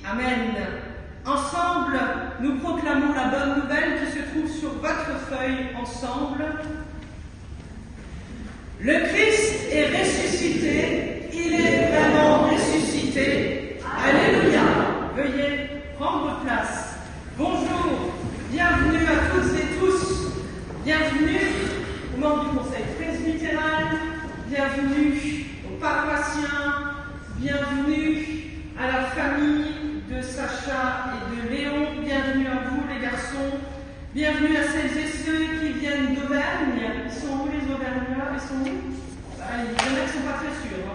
Amen. Ensemble, nous proclamons la bonne nouvelle qui se trouve sur votre feuille ensemble. Le Christ est ressuscité, il est vraiment ressuscité. Alléluia. Veuillez prendre place. Bonjour, bienvenue à toutes et tous. Bienvenue aux membres du Conseil presbytéral, bienvenue aux paroissiens, bienvenue à la famille de Sacha et de Léon, bienvenue à vous les garçons, bienvenue à celles et ceux qui viennent d'Auvergne. Ils sont où les Auvergnats? Ils sont où? Il y en a qui ne sont pas très sûrs.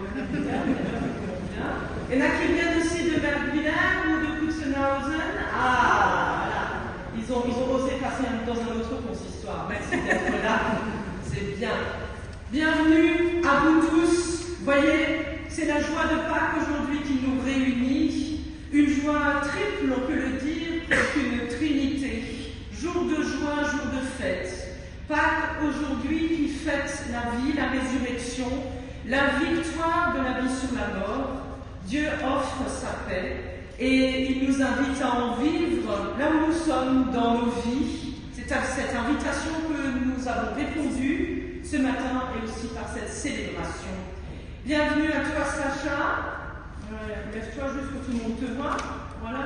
Il y en a qui viennent aussi de Bergvillers ou de Kutzenhausen. Ah, voilà. Ils ont osé passer dans un autre consistoire. Merci d'être là. C'est bien. Bienvenue à vous tous. Voyez, c'est la joie de Pâques aujourd'hui qui nous réunit. Une joie triple, on peut le dire, qu'une trinité. Jour de joie, jour de fête. Pâques aujourd'hui qui fête la vie, la résurrection, la victoire de la vie sur la mort. Dieu offre sa paix et il nous invite à en vivre là où nous sommes dans nos vies. C'est à cette invitation que nous avons répondu ce matin et aussi par cette célébration. Bienvenue à toi Sacha. Lève-toi juste que tout le monde te voit. Voilà.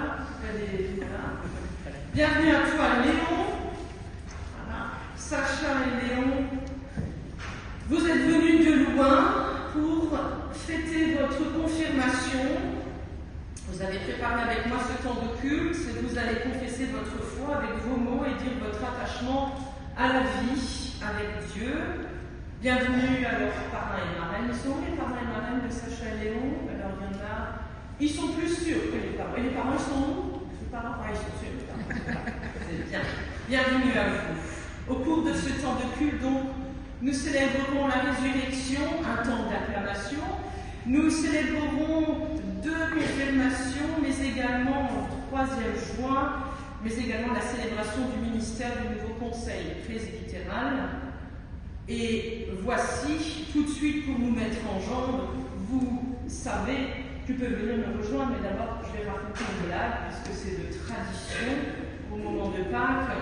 Bienvenue à toi Léon. Voilà. Sacha et Léon, vous êtes venus de loin pour fêter votre confirmation. Vous avez préparé avec moi ce temps de culte. Vous allez confesser votre foi avec vos mots et dire votre attachement à la vie avec Dieu. Bienvenue à leurs parrains et marraines. Ils sont où les parrains et marraines de Sacha et Léon? Alors il y en a. Ils sont plus sûrs que les parents. Et les parents, ils sont où? Les parents, ils sont sûrs. C'est bien. Bienvenue à vous. Au cours de ce temps de culte, donc, nous célébrerons la résurrection, un temps d'acclamation. Nous célébrerons 2 confirmations, mais également en 3e juin, mais également la célébration du ministère du nouveau conseil presbytéral. Et voici, tout de suite pour nous mettre en jambe, vous savez, tu peux venir me rejoindre, mais d'abord je vais raconter une blague, puisque c'est de tradition au moment de Pâques.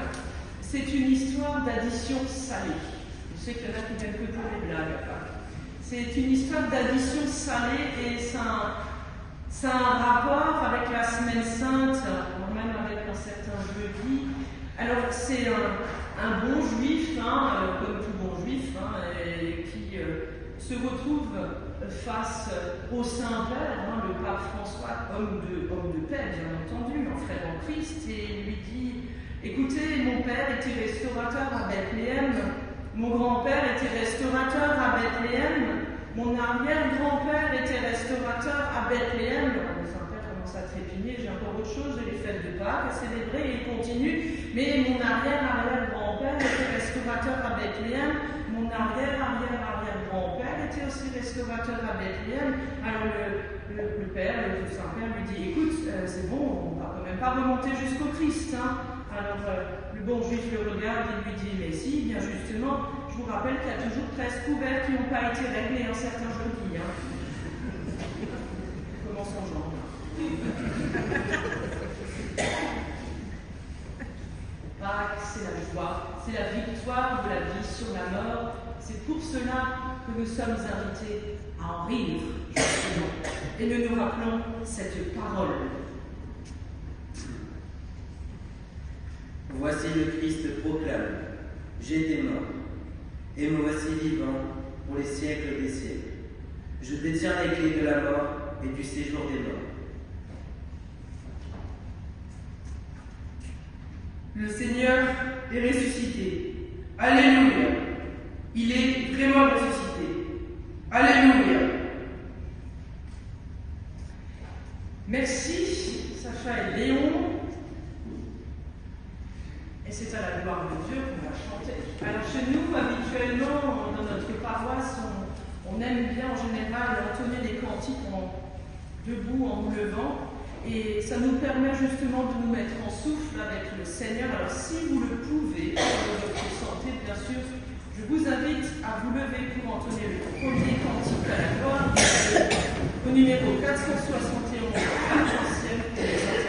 C'est une histoire d'addition salée. Je sais qu'il y en a qui viennent que pour les blagues à Pâques. C'est une histoire d'addition salée et ça a un rapport avec la Semaine Sainte, même avec un certain jeudi. Alors c'est un bon juif, comme tout bon juif, qui se retrouve face au Saint-Père, le pape François, homme de paix, bien entendu, un frère en Christ, et lui dit « Écoutez, mon père était restaurateur à Bethléem, mon grand-père était restaurateur à Bethléem, mon arrière-grand-père était restaurateur à Bethléem. » Le Saint-Père commence à trépigner, j'ai encore autre chose, j'ai les fêtes de Pâques à célébrer, et il continue. Mais mon arrière-arrière-grand-père était restaurateur à Bethléem, mon arrière-arrière-arrière-grand-père était aussi restaurateur à Bethléem. Alors le père, le Saint-Père lui dit, écoute, c'est bon, on ne va quand même pas remonter jusqu'au Christ. Alors le bon juif le regarde et lui dit, mais si, bien justement, je vous rappelle qu'il y a toujours 13 couverts qui n'ont pas été réglés un certain jeudi. Commençons genre. Pâques, c'est la joie, c'est la victoire de la vie sur la mort. C'est pour cela que nous sommes invités à en rire, justement. Et nous nous rappelons cette parole. Voici le Christ proclame, j'étais mort, et me voici vivant pour les siècles des siècles. Je détiens les clés de la mort et du séjour des morts. Le Seigneur est ressuscité. Alléluia. Il est vraiment ressuscité. Alléluia. Merci, Sacha et Léon. Et c'est à la gloire de Dieu qu'on va chanter. Alors chez nous, habituellement, dans notre paroisse, on aime bien en général entonner des cantiques debout en nous levant. Et ça nous permet justement de nous mettre en souffle avec le Seigneur. Alors si vous le pouvez, pour votre santé, bien sûr, je vous invite à vous lever pour entonner le premier cantique à la gloire de Dieu, au numéro 471, 4e.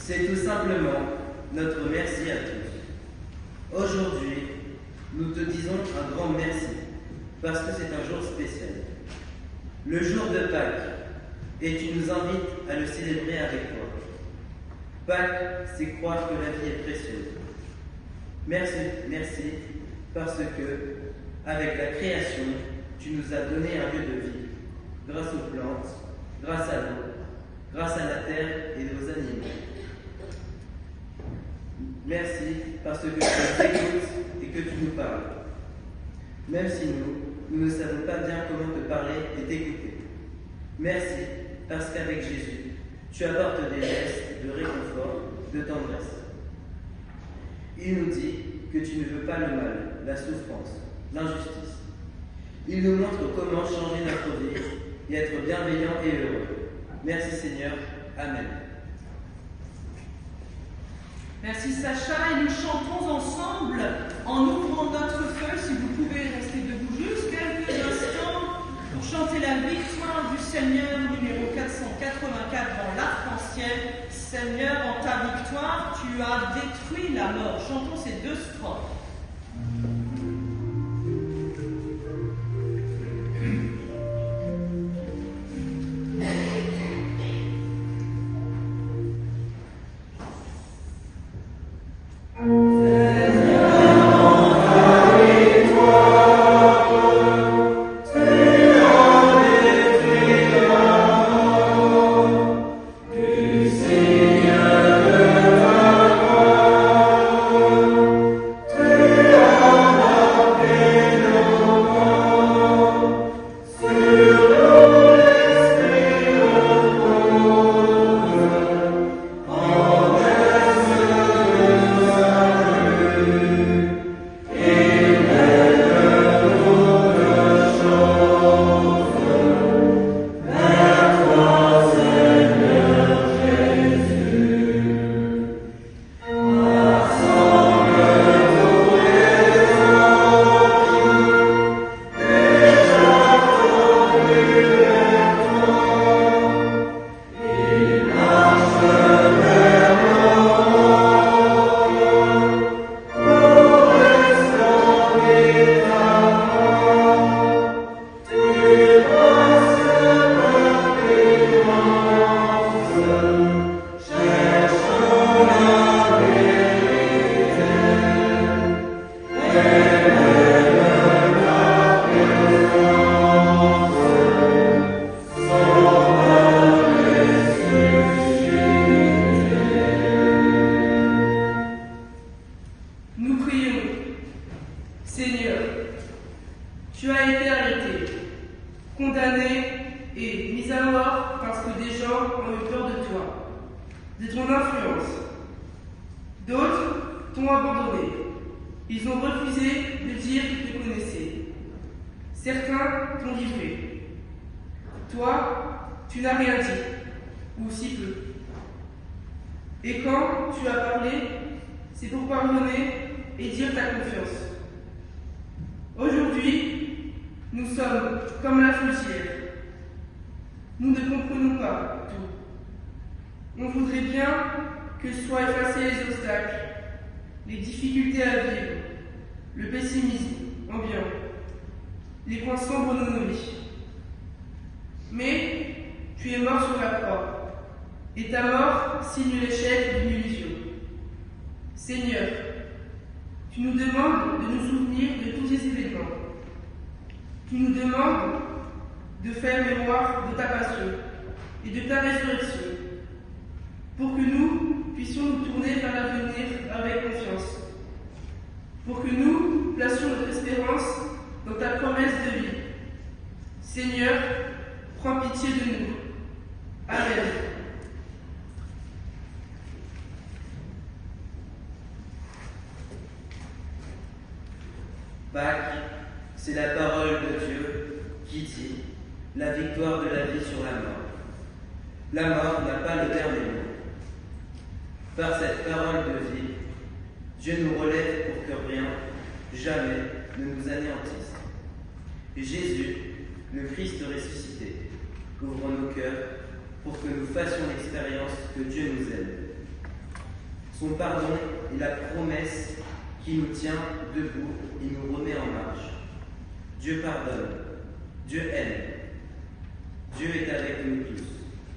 C'est tout simplement notre merci à tous. Aujourd'hui, nous te disons un grand merci, parce que c'est un jour spécial. Le jour de Pâques, et tu nous invites à le célébrer avec toi. Pâques, c'est croire que la vie est précieuse. Merci, parce que, avec la création, tu nous as donné un lieu de vie, grâce aux plantes, grâce à l'eau, grâce à la terre et aux animaux. Merci, parce que tu nous écoutes et que tu nous parles. Même si nous ne savons pas bien comment te parler et t'écouter. Merci, parce qu'avec Jésus, tu apportes des gestes de réconfort, de tendresse. Il nous dit que tu ne veux pas le mal, la souffrance, l'injustice. Il nous montre comment changer notre vie et être bienveillant et heureux. Merci Seigneur. Amen. Merci Sacha, et nous chantons ensemble en ouvrant notre feuille, si vous pouvez rester debout juste quelques instants, pour chanter la victoire du Seigneur, numéro 484 dans l'arc-en-ciel. Seigneur, en ta victoire, tu as détruit la mort. Chantons ces deux strophes. Pâques, c'est la parole de Dieu qui dit la victoire de la vie sur la mort. La mort n'a pas le dernier mot. Par cette parole de vie, Dieu nous relève pour que rien, jamais, ne nous anéantisse. Jésus, le Christ ressuscité, ouvre nos cœurs pour que nous fassions l'expérience que Dieu nous aime. Son pardon est la promesse qui nous tient debout et nous remet en marche. Dieu pardonne, Dieu aime, Dieu est avec nous tous.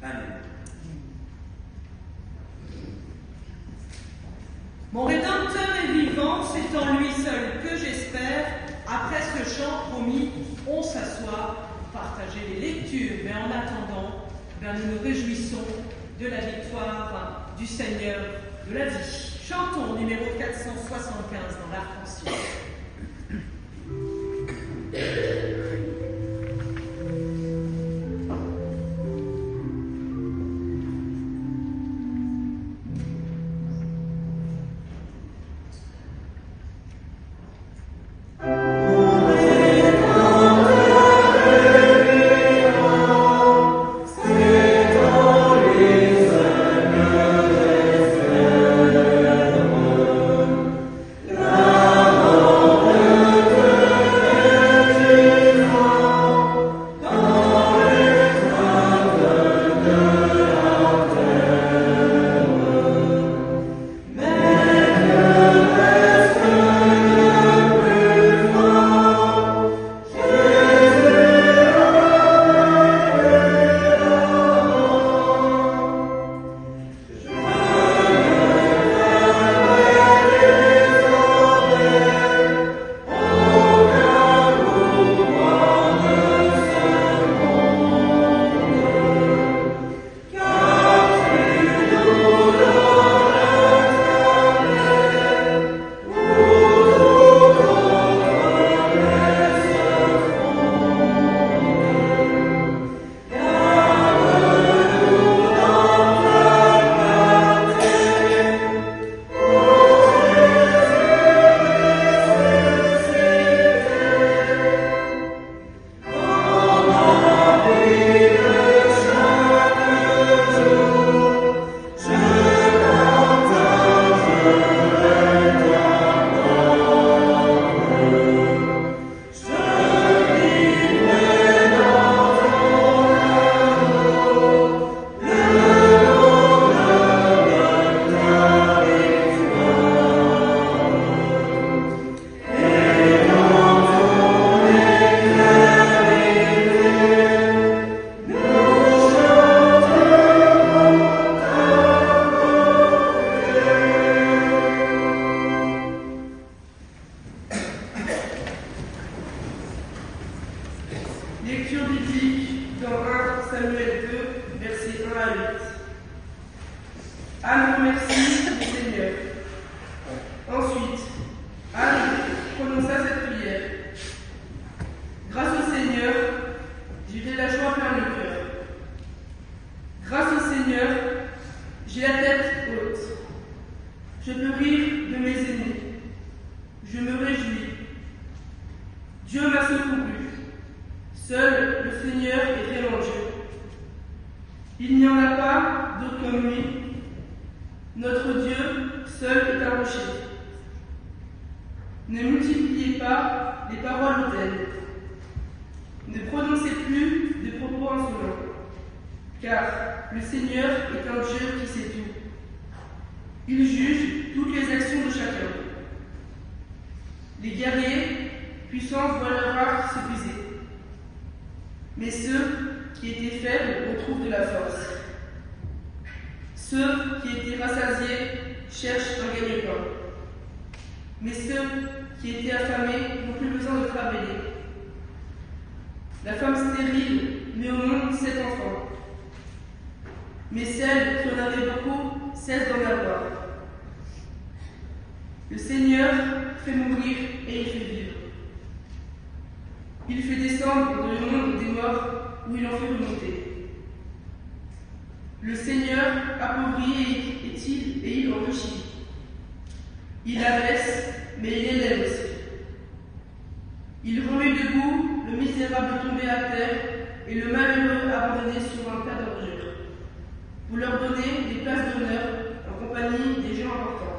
Amen. Mon Rédempteur est vivant, c'est en lui seul que j'espère. Après ce chant promis, on s'assoit pour partager les lectures. Mais en attendant, nous nous réjouissons de la victoire du Seigneur de la vie. Chantons numéro 475 dans l'arc-en-ciel. Lecture biblique dans 1 Samuel 2, versets 1 à 8. Anne remercie le Seigneur. Ensuite, Anne prononça cette prière. Grâce au Seigneur, j'ai de la joie plein le cœur. Grâce au Seigneur, j'ai la tête haute. Je peux rire de mes ennemis. Je me réjouis. Dieu m'a secouru. Seul le Seigneur est vraiment Dieu. Il n'y en a pas d'autre comme lui. Notre Dieu seul est un rocher. Ne multipliez pas les paroles hautaines. Ne prononcez plus de propos insolents, car le Seigneur est un Dieu qui sait tout. Il juge toutes les actions de chacun. Les guerriers puissants voient leur art se briser. Mais ceux qui étaient faibles retrouvent de la force. Ceux qui étaient rassasiés cherchent un gagne-pain. Mais ceux qui étaient affamés n'ont plus besoin de travailler. La femme stérile met au monde 7 enfants. Mais celle qui en avait beaucoup cesse d'en avoir. Le Seigneur fait mourir et il fait vivre. Il fait descendre dans le monde des morts où il en fait remonter. Le Seigneur appauvrit et il enrichit. Il abaisse, mais il élève aussi. Il remet debout le misérable tombé à terre et le malheureux abandonné sur un tas d'ordures. Vous leur donnez des places d'honneur en compagnie des gens importants.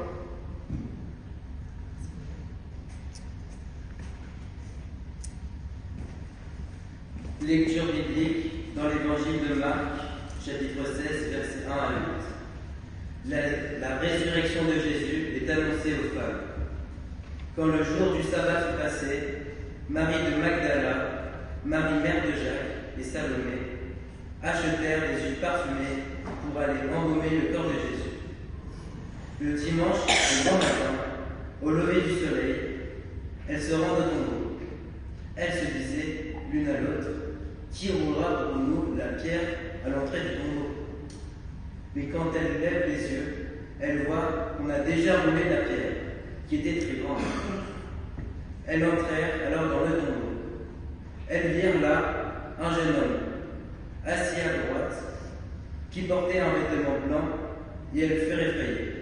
Lecture biblique dans l'évangile de Marc, chapitre 16, versets 1 à 8. la résurrection de Jésus est annoncée aux femmes. Quand le jour du sabbat fut passé, Marie de Magdala, Marie mère de Jacques et Salomé achetèrent des huiles parfumées pour aller embaumer le corps de Jésus. Le dimanche, le grand matin, au lever du soleil, elles se rendent au tombeau. Elles se disaient l'une à l'autre: qui roulera pour nous la pierre à l'entrée du tombeau? Mais quand elles lèvent les yeux, elles voient qu'on a déjà roulé la pierre, qui était très grande. Elles entrèrent alors dans le tombeau. Elles virent là un jeune homme, assis à droite, qui portait un vêtement blanc, et elles furent effrayées.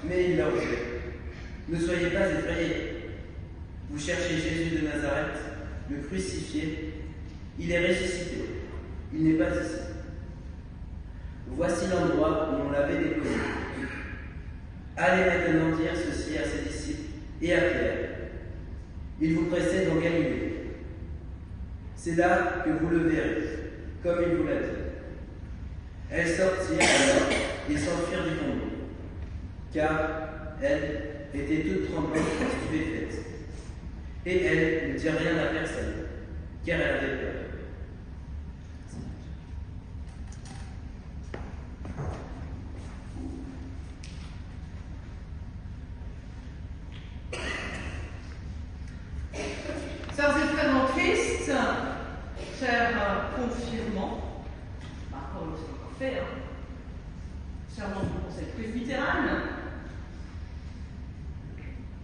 Mais il leur dit: ne soyez pas effrayés. Vous cherchez Jésus de Nazareth, le crucifié. Il est ressuscité. Il n'est pas ici. Voici l'endroit où on l'avait déposé. Allez maintenant dire ceci à ses disciples et à Pierre. Il vous précède en Galilée. C'est là que vous le verrez, comme il vous l'a dit. Elles sortirent alors et s'enfuirent du tombeau, car elles étaient toutes tremblantes et stupéfaites. Et elles ne dirent rien à personne, car elles avaient peur. Sœurs et frères en Christ, chers confirmants, comme c'est encore fait, chers membres du conseil presbytéral,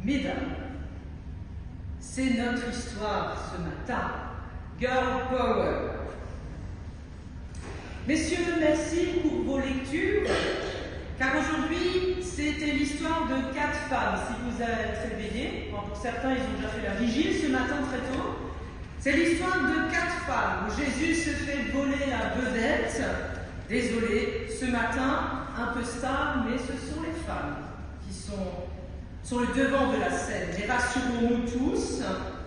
mesdames, c'est notre histoire ce matin. Girl Power. Messieurs, merci pour vos lectures, car aujourd'hui, c'était l'histoire de 4 femmes. Si vous êtes réveillés, pour certains, ils ont déjà fait la vigile ce matin très tôt. C'est l'histoire de 4 femmes où Jésus se fait voler la vedette. Désolé, ce matin, un peu star, mais ce sont les femmes qui sont sur le devant de la scène. Et rassurons-nous tous,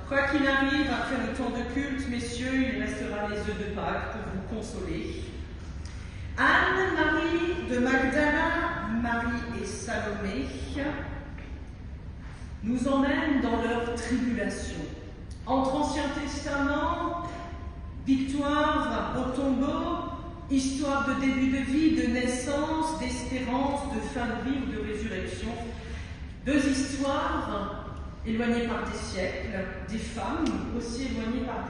quoi qu'il arrive, après le temps de culte, messieurs, il restera les œufs de Pâques pour vous consoler. Anne, Marie de Magdala, Marie et Salomé nous emmènent dans leur tribulation. Entre Ancien Testament, victoire au tombeau, histoire de début de vie, de naissance, d'espérance, de fin de vie ou de résurrection. 2 histoires éloignées par des siècles, des femmes aussi éloignées par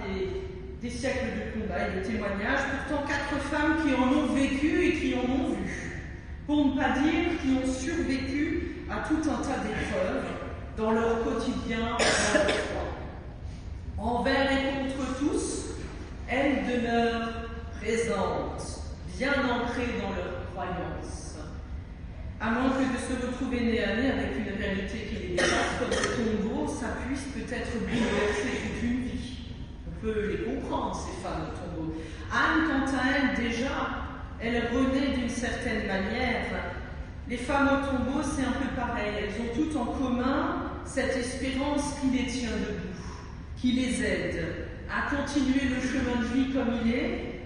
des siècles de combat et de témoignages, pourtant 4 femmes qui en ont vécu et qui en ont vu, pour ne pas dire qui ont survécu à tout un tas d'épreuves dans leur quotidien, dans leur foi. Envers et contre tous, elles demeurent présentes, bien ancrées dans leur croyance. À moins que de se retrouver nez à nez avec une réalité qui les dépasse, comme le tombeau, ça puisse peut-être bouleverser toute une vie. On peut les comprendre, ces femmes au tombeau. Anne, quant à elle, déjà, elle renaît d'une certaine manière. Les femmes au tombeau, c'est un peu pareil. Elles ont toutes en commun cette espérance qui les tient debout, qui les aide à continuer le chemin de vie comme il est.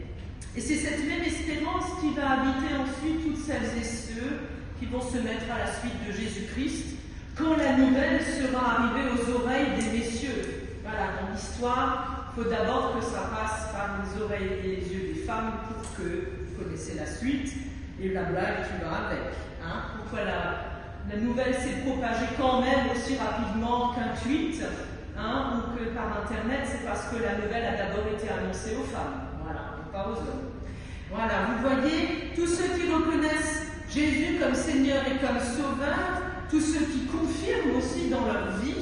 Et c'est cette même espérance qui va habiter ensuite toutes celles et ceux qui vont se mettre à la suite de Jésus-Christ quand la nouvelle sera arrivée aux oreilles des messieurs. Voilà, dans l'histoire, il faut d'abord que ça passe par les oreilles et les yeux des femmes pour que, vous connaissez la suite, et la blague qui va avec. Pourquoi la nouvelle s'est propagée quand même aussi rapidement qu'un tweet, ou que par Internet, c'est parce que la nouvelle a d'abord été annoncée aux femmes, voilà, et pas aux hommes. Voilà, vous voyez, tous ceux qui reconnaissent Jésus comme Seigneur et comme Sauveur, tous ceux qui confirment aussi dans leur vie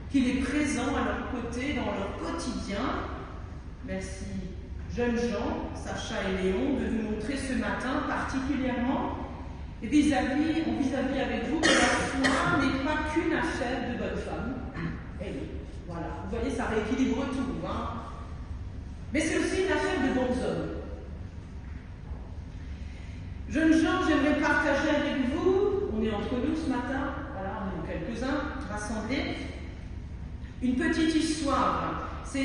qu'il est présent à leur côté, dans leur quotidien. Merci, jeunes gens, Sacha et Léon, de nous montrer ce matin particulièrement vis-à-vis avec vous que la foi n'est pas qu'une affaire de bonnes femmes. Et oui, voilà, vous voyez, ça rééquilibre tout. Mais c'est aussi une affaire de bons hommes. Jeunes gens, j'aimerais partager avec vous, on est entre nous ce matin, voilà, on est quelques-uns rassemblés, une petite histoire. C'est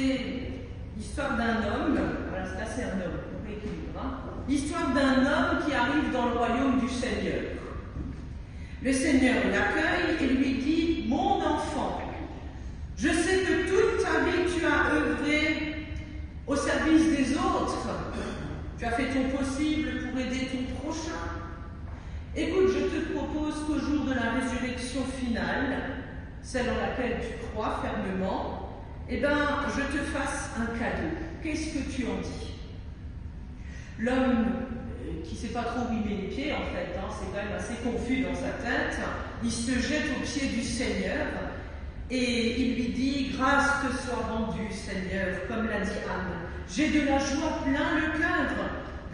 l'histoire d'un homme, voilà, là c'est un homme, équilibre, hein. L'histoire d'un homme qui arrive dans le royaume du Seigneur. Le Seigneur l'accueille et lui dit « Mon enfant, je sais que toute ta vie tu as œuvré au service des autres. Tu as fait ton possible pour aider ton prochain. Écoute, je te propose qu'au jour de la résurrection finale, celle en laquelle tu crois fermement, je te fasse un cadeau. Qu'est-ce que tu en dis ?» L'homme qui ne sait pas trop où il met les pieds, en fait, hein, c'est quand même assez confus dans sa tête, il se jette aux pieds du Seigneur et il lui dit « Grâce te soit rendue, Seigneur, comme l'a dit Anne. J'ai de la joie plein le cœur.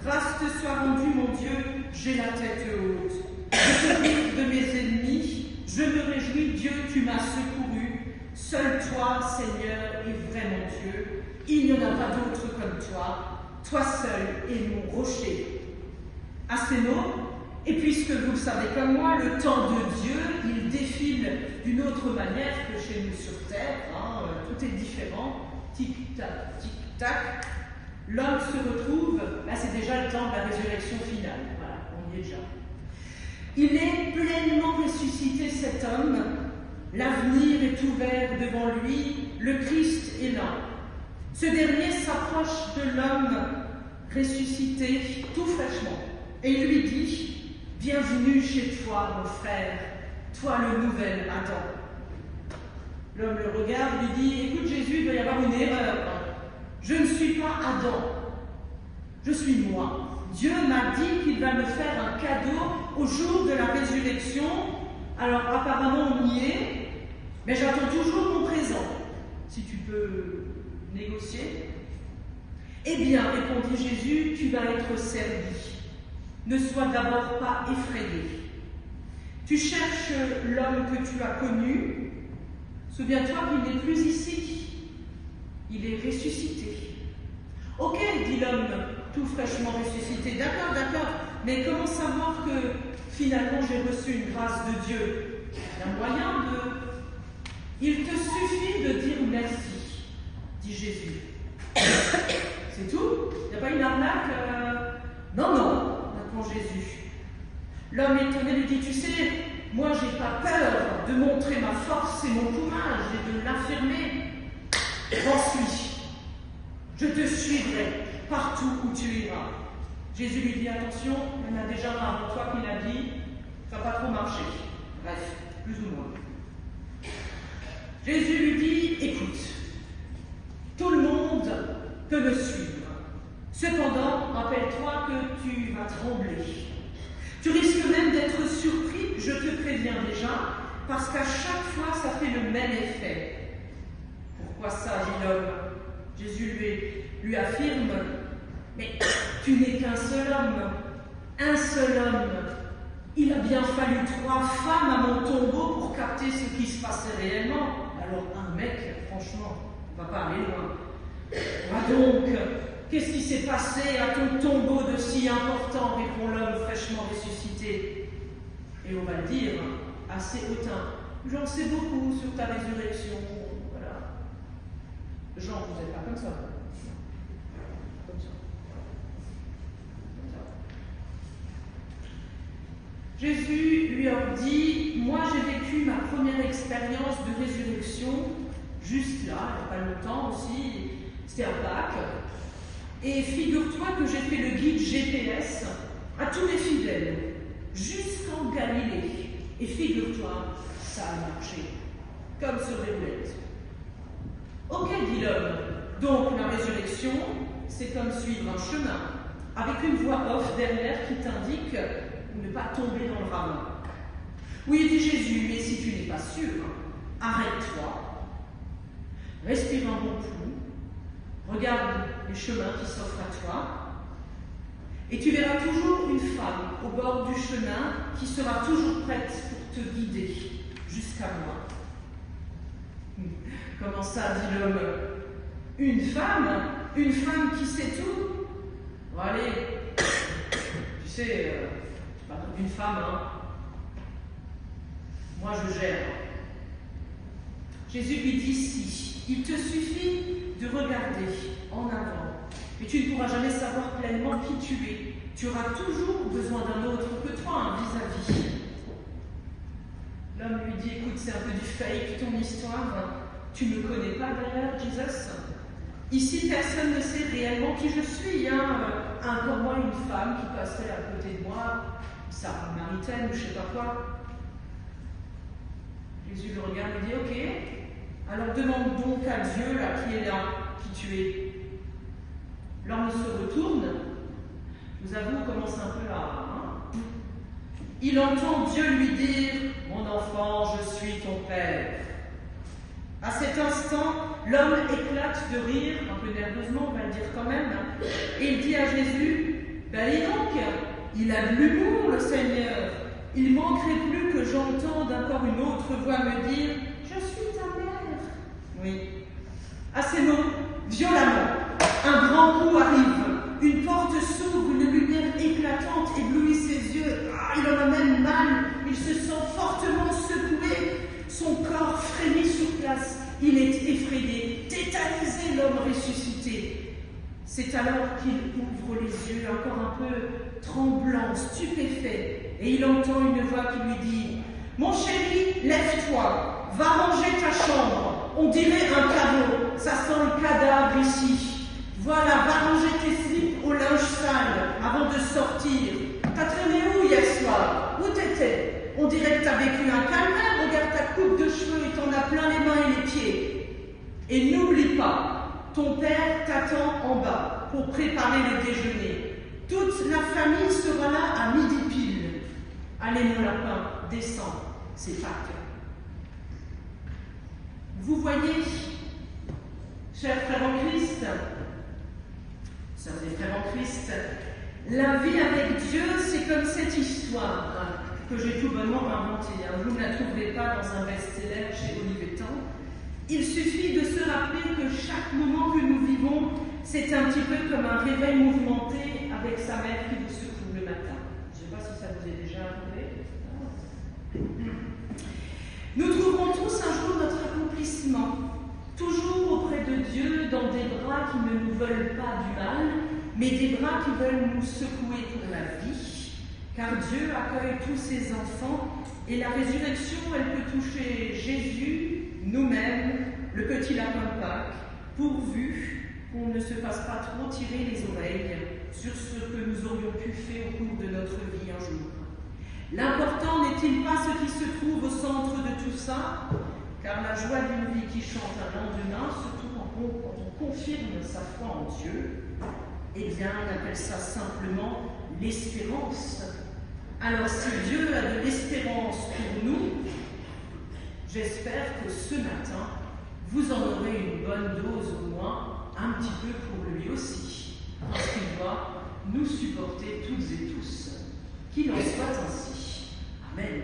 Grâce te soit rendue, mon Dieu, j'ai la tête haute. Je te livre de mes ennemis. Je me réjouis, Dieu, tu m'as secouru. Seul toi, Seigneur, est vraiment Dieu. Il n'y en a pas d'autre comme toi. Toi seul est mon rocher. » À ces mots, et puisque vous le savez comme moi, le temps de Dieu, il défile d'une autre manière que chez nous sur terre, hein, tout est différent, tic-tac, tic-tac. L'homme se retrouve, là c'est déjà le temps de la résurrection finale, voilà, on y est déjà. Il est pleinement ressuscité cet homme, l'avenir est ouvert devant lui, le Christ est là. Ce dernier s'approche de l'homme ressuscité tout fraîchement et il lui dit « Bienvenue chez toi, mon frère, toi le nouvel Adam. » L'homme le regarde et lui dit « Écoute Jésus, il doit y avoir une erreur. Je ne suis pas Adam, je suis moi. Dieu m'a dit qu'il va me faire un cadeau au jour de la résurrection. Alors apparemment on y est, mais j'attends toujours mon présent. Si tu peux négocier. » « Eh bien, répondit Jésus, tu vas être servi. Ne sois d'abord pas effrayé. Tu cherches l'homme que tu as connu. Souviens-toi qu'il n'est plus ici. Il est ressuscité. » « Ok, dit l'homme, tout fraîchement ressuscité. D'accord, d'accord, mais comment savoir que finalement j'ai reçu une grâce de Dieu? Il y a un moyen de... Il te suffit de dire merci, dit Jésus. C'est tout? Il n'y a pas une arnaque? Non, non, répond Jésus. L'homme étonné lui dit, tu sais, moi j'ai pas peur de montrer ma force et mon courage et de l'affirmer. J'en suis. Je te suivrai partout où tu iras. Jésus lui dit, attention, il y en a déjà un avant toi qui l'a dit, ça va pas trop marcher. Bref, plus ou moins. Jésus lui dit, écoute, tout le monde peut me suivre. Cependant, rappelle-toi que tu vas trembler. Tu risques même d'être surpris, je te préviens déjà, parce qu'à chaque fois, ça fait le même effet. Pourquoi ça, dit l'homme? Jésus lui affirme, mais tu n'es qu'un seul homme, un seul homme. Il a bien fallu 3 femmes à mon tombeau pour capter ce qui se passait réellement. Alors un mec, franchement, on ne va pas aller loin. Ah donc, qu'est-ce qui s'est passé à ton tombeau de si important, répond l'homme fraîchement ressuscité. Et on va le dire, assez hautain. J'en sais beaucoup sur ta résurrection. Voilà. Jean, vous n'êtes pas comme ça. Comme ça. Comme ça. Jésus lui dit, moi j'ai vécu ma première expérience de résurrection, juste là, il n'y a pas longtemps aussi, c'était à Pâques. Et figure-toi que j'ai fait le guide GPS à tous les fidèles, jusqu'en Galilée. Et figure-toi, ça a marché, comme sur des roulettes. Ok, dit l'homme, donc la résurrection, c'est comme suivre un chemin, avec une voix off derrière qui t'indique ne pas tomber dans le ravin. Oui, dit Jésus, mais si tu n'es pas sûr, arrête-toi, respire un bon coup, regarde les chemins qui s'offrent à toi, et tu verras toujours une femme au bord du chemin qui sera toujours prête pour te guider jusqu'à moi. Comment ça, dit l'homme? Une femme qui sait tout? Bon, allez, tu sais, c'est pas une femme, hein. Moi, je gère. Jésus lui dit si, il te suffit de regarder en avant Et tu ne pourras jamais savoir pleinement qui tu es. Tu auras toujours besoin d'un autre que toi, un vis-à-vis. L'homme lui dit, écoute, c'est un peu du fake ton histoire. Tu ne me connais pas d'ailleurs, Jesus. Ici, personne ne sait réellement qui je suis. Encore moins une femme qui passerait à côté de moi, samaritaine ou je ne sais pas quoi. Jésus le regarde et dit, ok, alors demande donc à Dieu, là, qui est là, qui tu es. L'homme se retourne. Je vous avoue, commence un peu à... Il entend Dieu lui dire, mon enfant, je suis ton père. À cet instant, l'homme éclate de rire, un peu nerveusement, on va le dire quand même, et il dit à Jésus, ben dis donc, il a de l'humour, le Seigneur. Il manquerait plus que j'entende encore une autre voix me dire, je suis ta mère. Oui. À ces mots, violemment, un grand coup arrive. Une porte s'ouvre, une lumière éclatante éblouit ses yeux. Il en a même mal, il se sent fortement secoué. Son corps frémit sur place. Il est effrayé, tétanisé, l'homme ressuscité. C'est alors qu'il ouvre les yeux, encore un peu tremblant, stupéfait, et il entend une voix qui lui dit « Mon chéri, lève-toi, va ranger ta chambre. On dirait un caveau, ça sent le cadavre ici. Voilà, va ranger tes slips au linge sale avant de sortir. T'as traîné où hier soir? Où t'étais? On dirait que t'as vécu un calvaire. Regarde ta coupe de cheveux, il t'en a plein les mains et les pieds. Et n'oublie pas, ton père t'attend en bas pour préparer le déjeuner. Toute la famille sera là à midi pile. Allez mon lapin, descends, c'est Pâques. Vous voyez, chers frères en Christ, sœurs et frères en Christ, la vie avec Dieu, c'est comme cette histoire que j'ai tout bonnement inventée. Vous ne la trouverez pas dans un best-seller chez Olivetan. Il suffit de se rappeler que chaque moment que nous vivons, c'est un petit peu comme un réveil mouvementé avec sa mère qui vous secoue le matin. Je ne sais pas si ça vous est déjà arrivé. Nous trouverons tous un jour notre accomplissement, toujours auprès de Dieu, dans des bras qui ne nous veulent pas du mal, mais des bras qui veulent nous secouer pour la vie, car Dieu accueille tous ses enfants et la résurrection, elle peut toucher Jésus, nous-mêmes, le petit lapin de Pâques, pourvu qu'on ne se fasse pas trop tirer les oreilles sur ce que nous aurions pu faire au cours de notre vie un jour. L'important n'est-il pas ce qui se trouve au centre de tout ça? Car la joie d'une vie qui chante un lendemain, surtout quand on confirme sa foi en Dieu, eh bien, on appelle ça simplement l'espérance. Alors, si Dieu a de l'espérance pour nous, j'espère que ce matin, vous en aurez une bonne dose au moins, un petit peu pour lui aussi, parce qu'il doit nous supporter toutes et tous. Qu'il en soit ainsi. Amen.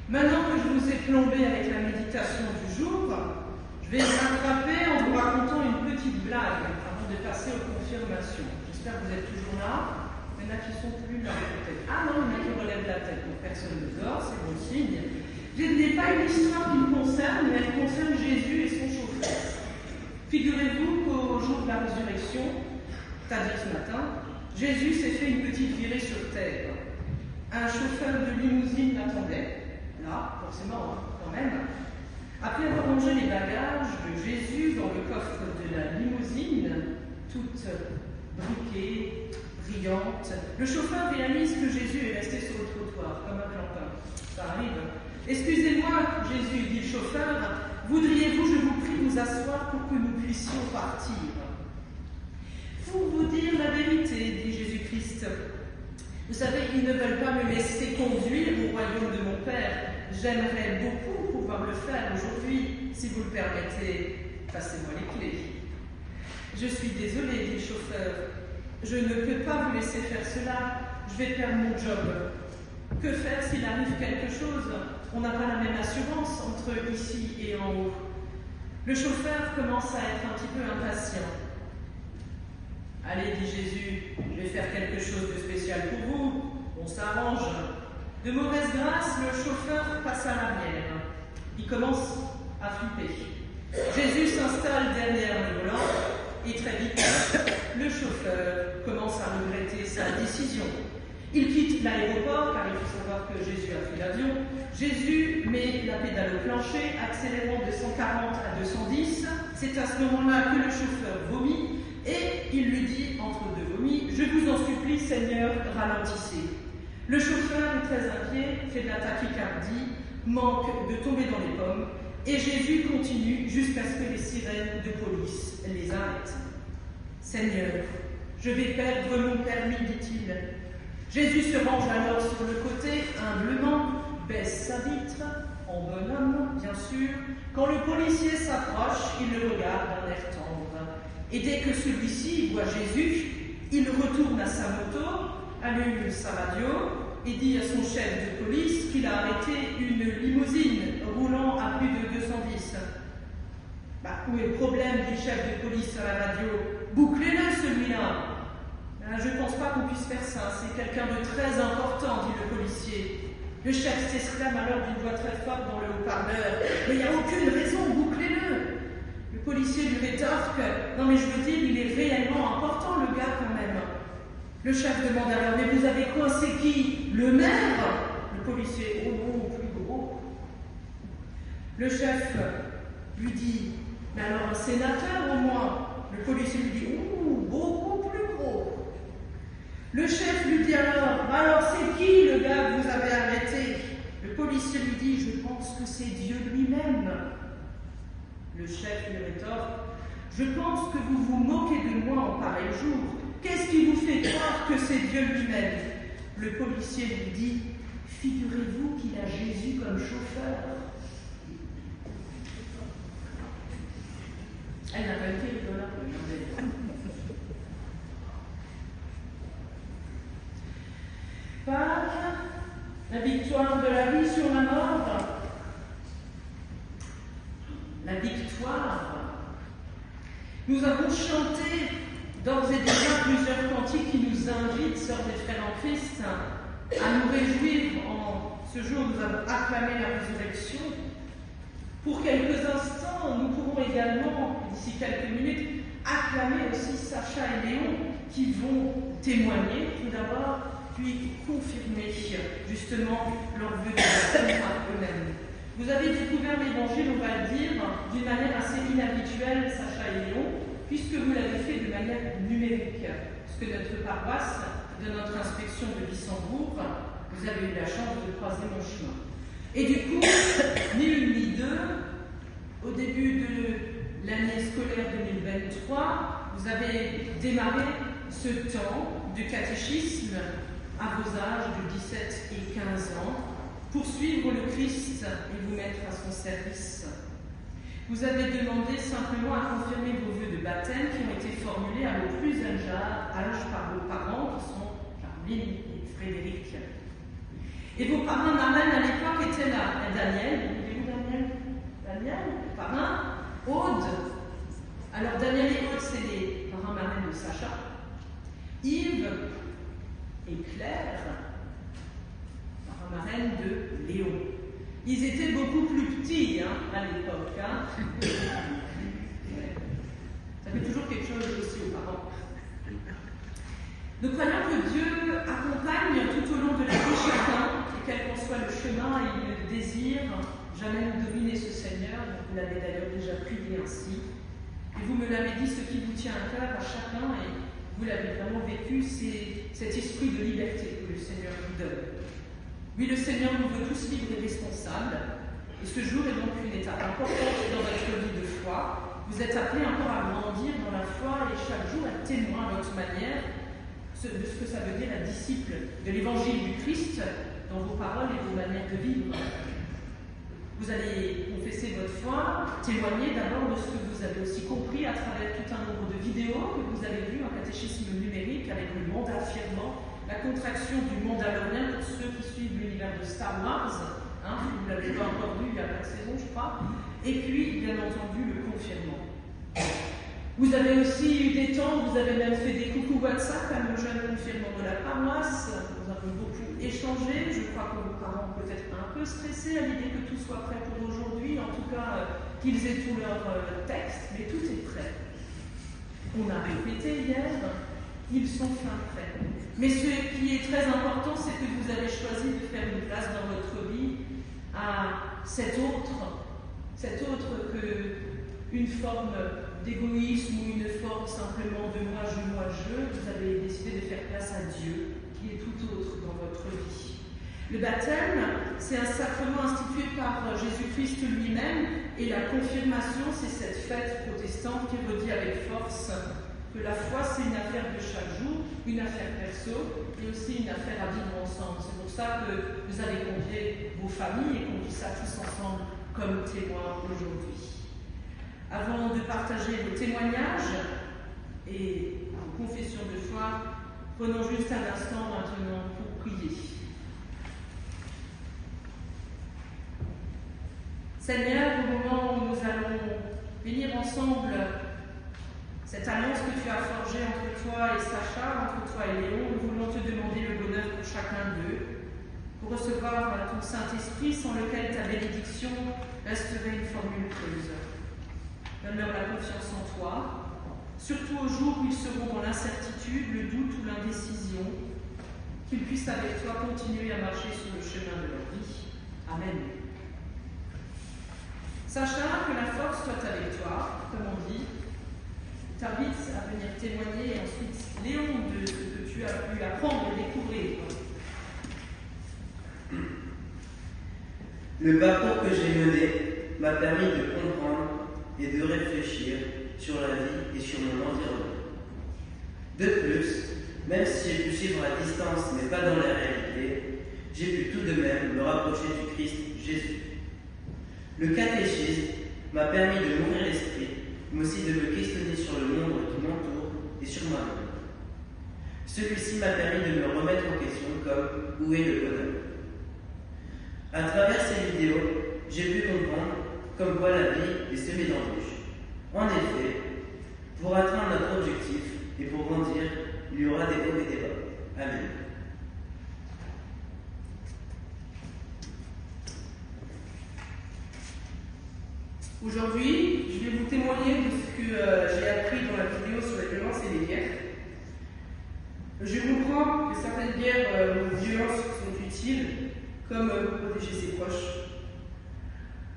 Maintenant que je vous ai plombé avec la méditation du jour, je vais m'attraper en vous racontant une petite blague avant de passer aux confirmations. J'espère que vous êtes toujours là. Il y en a qui sont plus là, peut-être. Ah non, il y en a qui relèvent la tête, donc personne ne dort, c'est bon signe. Je n'ai pas une histoire qui me concerne, mais elle concerne Jésus et son chauffeur. Figurez-vous qu'au jour de la résurrection, c'est-à-dire ce matin, Jésus s'est fait une petite virée sur terre. Un chauffeur de limousine l'attendait, là, forcément, quand même. Après avoir rangé les bagages de Jésus dans le coffre de la limousine, toute briquée, brillante, le chauffeur réalise que Jésus est resté sur le trottoir, comme un clampin. Ça arrive. Excusez-moi, Jésus, dit le chauffeur, voudriez-vous, je vous prie, vous asseoir pour que nous puissions partir? Pour vous dire la vérité, dit Jésus-Christ, vous savez, ils ne veulent pas me laisser conduire au royaume de mon Père. J'aimerais beaucoup pouvoir le faire aujourd'hui. Si vous le permettez, passez-moi les clés. Je suis désolé, dit le chauffeur. Je ne peux pas vous laisser faire cela. Je vais faire mon job. Que faire s'il arrive quelque chose? On n'a pas la même assurance entre ici et en haut. Le chauffeur commence à être un petit peu impatient. Allez, dit Jésus, je vais faire quelque chose de spécial pour vous. On s'arrange. De mauvaise grâce, le chauffeur passe à l'arrière. Il commence à flipper. Jésus s'installe derrière le volant et très vite, le chauffeur commence à regretter sa décision. Il quitte l'aéroport car il faut savoir que Jésus a pris l'avion. Jésus met la pédale au plancher, accélérant de 140 à 210. C'est à ce moment-là que le chauffeur vomit et il lui dit, entre deux vomis, « Je vous en supplie, Seigneur, ralentissez. » Le chauffeur est très inquiet, fait de la tachycardie, manque de tomber dans les pommes, et Jésus continue jusqu'à ce que les sirènes de police les arrêtent. « Seigneur, je vais perdre mon permis, dit-il. » Jésus se range alors sur le côté, humblement, baisse sa vitre, en bonhomme, bien sûr. Quand le policier s'approche, il le regarde d'un air tendre. Et dès que celui-ci voit Jésus, il retourne à sa moto, allume sa radio et dit à son chef de police qu'il a arrêté une limousine roulant à plus de 210. Où est le problème, dit le chef de police à la radio? Bouclez-le celui-là. Je ne pense pas qu'on puisse faire ça, c'est quelqu'un de très important, dit le policier. Le chef s'exclame alors d'une voix très forte dans le haut-parleur. Mais il n'y a aucune raison, bouclez-le. Le policier lui rétorque. Non mais je veux dire, il est réellement important le gars quand même. Le chef demande alors, mais vous avez coincé qui? Le maire? Le policier, oh non, plus gros. Le chef lui dit, mais alors un sénateur au moins? Le policier lui dit, ouh, beaucoup plus gros. Le chef lui dit alors c'est qui le gars que vous avez arrêté? Le policier lui dit, je pense que c'est Dieu lui-même. Le chef lui rétorque, je pense que vous vous moquez de moi en pareil jour. Qu'est-ce qui vous fait croire que c'est Dieu lui-même? Le policier lui dit, figurez-vous qu'il a Jésus comme chauffeur. Elle n'a pas été rigolote. Pâques, la victoire de la vie sur la mort. La victoire. Nous avons chanté d'ores et déjà plusieurs cantiques qui nous invitent, sœurs et frères en Christ, à nous réjouir en ce jour où nous avons acclamé la résurrection. Pour quelques instants, nous pourrons également, d'ici quelques minutes, acclamer aussi Sacha et Léon qui vont témoigner tout d'abord, puis confirmer justement leur vœu de baptême par eux-mêmes. Vous avez découvert l'évangile, on va le dire, d'une manière assez inhabituelle, Sacha et Léon, puisque vous l'avez fait de manière numérique. Parce que notre paroisse, de notre inspection de Wissembourg, vous avez eu la chance de croiser mon chemin. Et du coup, ni une ni deux, au début de l'année scolaire 2023, vous avez démarré ce temps de catéchisme à vos âges de 17 et 15 ans, pour suivre le Christ et vous mettre à son service. Vous avez demandé simplement à confirmer vos vœux de baptême qui ont été formulés à vos plus jeunes âges par vos parents, qui sont Charline et Frédéric. Et vos parrains marraines à l'époque étaient là. Et Daniel, il est où Daniel? Daniel, le parrain. Aude. Alors Daniel et Aude, c'est les parrains marraines de Sacha. Yves, et Claire, marraine de Léon. Ils étaient beaucoup plus petits à l'époque. Ça fait toujours quelque chose aussi aux parents. Nous croyons que Dieu accompagne tout au long de la vie chacun, et quel qu'en soit le chemin, il désire jamais nous dominer ce Seigneur. Vous l'avez d'ailleurs déjà prié ainsi. Et vous me l'avez dit, ce qui vous tient à cœur à chacun, et vous l'avez vraiment vécu, c'est cet esprit de liberté que le Seigneur nous donne. Oui, le Seigneur nous veut tous libres et responsables. Et ce jour est donc une étape importante dans votre vie de foi. Vous êtes appelés encore à grandir dans la foi et chaque jour à témoin à votre manière de ce que ça veut dire un disciple de l'évangile du Christ dans vos paroles et vos manières de vivre. Vous allez confesser votre foi, témoigner d'abord de ce que vous avez aussi compris à travers tout un nombre de vidéos que vous avez vues en catéchisme numérique avec le monde affirmant, la contraction du mandalorien pour ceux qui suivent l'univers de Star Wars, si vous ne l'avez pas encore vu il y a 4 saisons je crois, et puis bien entendu le confirmant. Vous avez aussi eu des temps, vous avez même fait des coucou WhatsApp à nos jeunes confirmants de la paroisse, nous avons beaucoup échangé, je crois que vos parents ont peut-être un peu stressés à l'idée que tout soit prêt pour aujourd'hui, en tout cas qu'ils aient tous leurs textes, mais tout est prêt. On a répété hier, ils sont fin prêts. Mais ce qui est très important, c'est que vous avez choisi de faire une place dans votre vie à cet autre que une forme d'égoïsme ou une forme simplement de moi, je. Vous avez décidé de faire place à Dieu, qui est tout autre dans votre vie. Le baptême, c'est un sacrement institué par Jésus-Christ lui-même, et la confirmation, c'est cette fête protestante qui redit avec force que la foi, c'est une affaire de chaque jour, une affaire perso, et aussi une affaire à vivre ensemble. C'est pour ça que vous avez convié vos familles et qu'on vit ça tous ensemble comme témoins aujourd'hui. Avant de partager vos témoignages et vos confessions de foi, prenons juste un instant maintenant pour prier. Seigneur, au moment où nous allons venir ensemble cette alliance que tu as forgée entre toi et Sacha, entre toi et Léon, nous voulons te demander le bonheur pour chacun d'eux, pour recevoir ton Saint-Esprit sans lequel ta bénédiction resterait une formule creuse. Donne-leur la confiance en toi, surtout au jour où ils seront dans l'incertitude, le doute ou l'indécision, qu'ils puissent avec toi continuer à marcher sur le chemin de leur vie. Amen. Sacha, que la force soit avec toi, comme on dit. T'invite à venir témoigner, et ensuite Léon, de ce que tu as pu apprendre et découvrir. Le parcours que j'ai mené m'a permis de comprendre et de réfléchir sur la vie et sur mon environnement. De plus, même si j'ai pu suivre à distance mais pas dans la réalité, j'ai pu tout de même me rapprocher du Christ Jésus. Le catéchisme m'a permis de m'ouvrir l'esprit, mais aussi de me questionner sur le monde qui m'entoure et sur moi-même. Celui-ci m'a permis de me remettre en question comme où est le bonheur. À travers ces vidéos, j'ai pu comprendre comme quoi la vie est semée d'embûches. En effet, pour atteindre notre objectif et pour grandir, il y aura des hauts et des bas. Amen. Aujourd'hui, je vais vous témoigner de ce que j'ai appris dans la vidéo sur les violences et les guerres. Je comprends que certaines guerres ou violences sont utiles, comme protéger ses proches.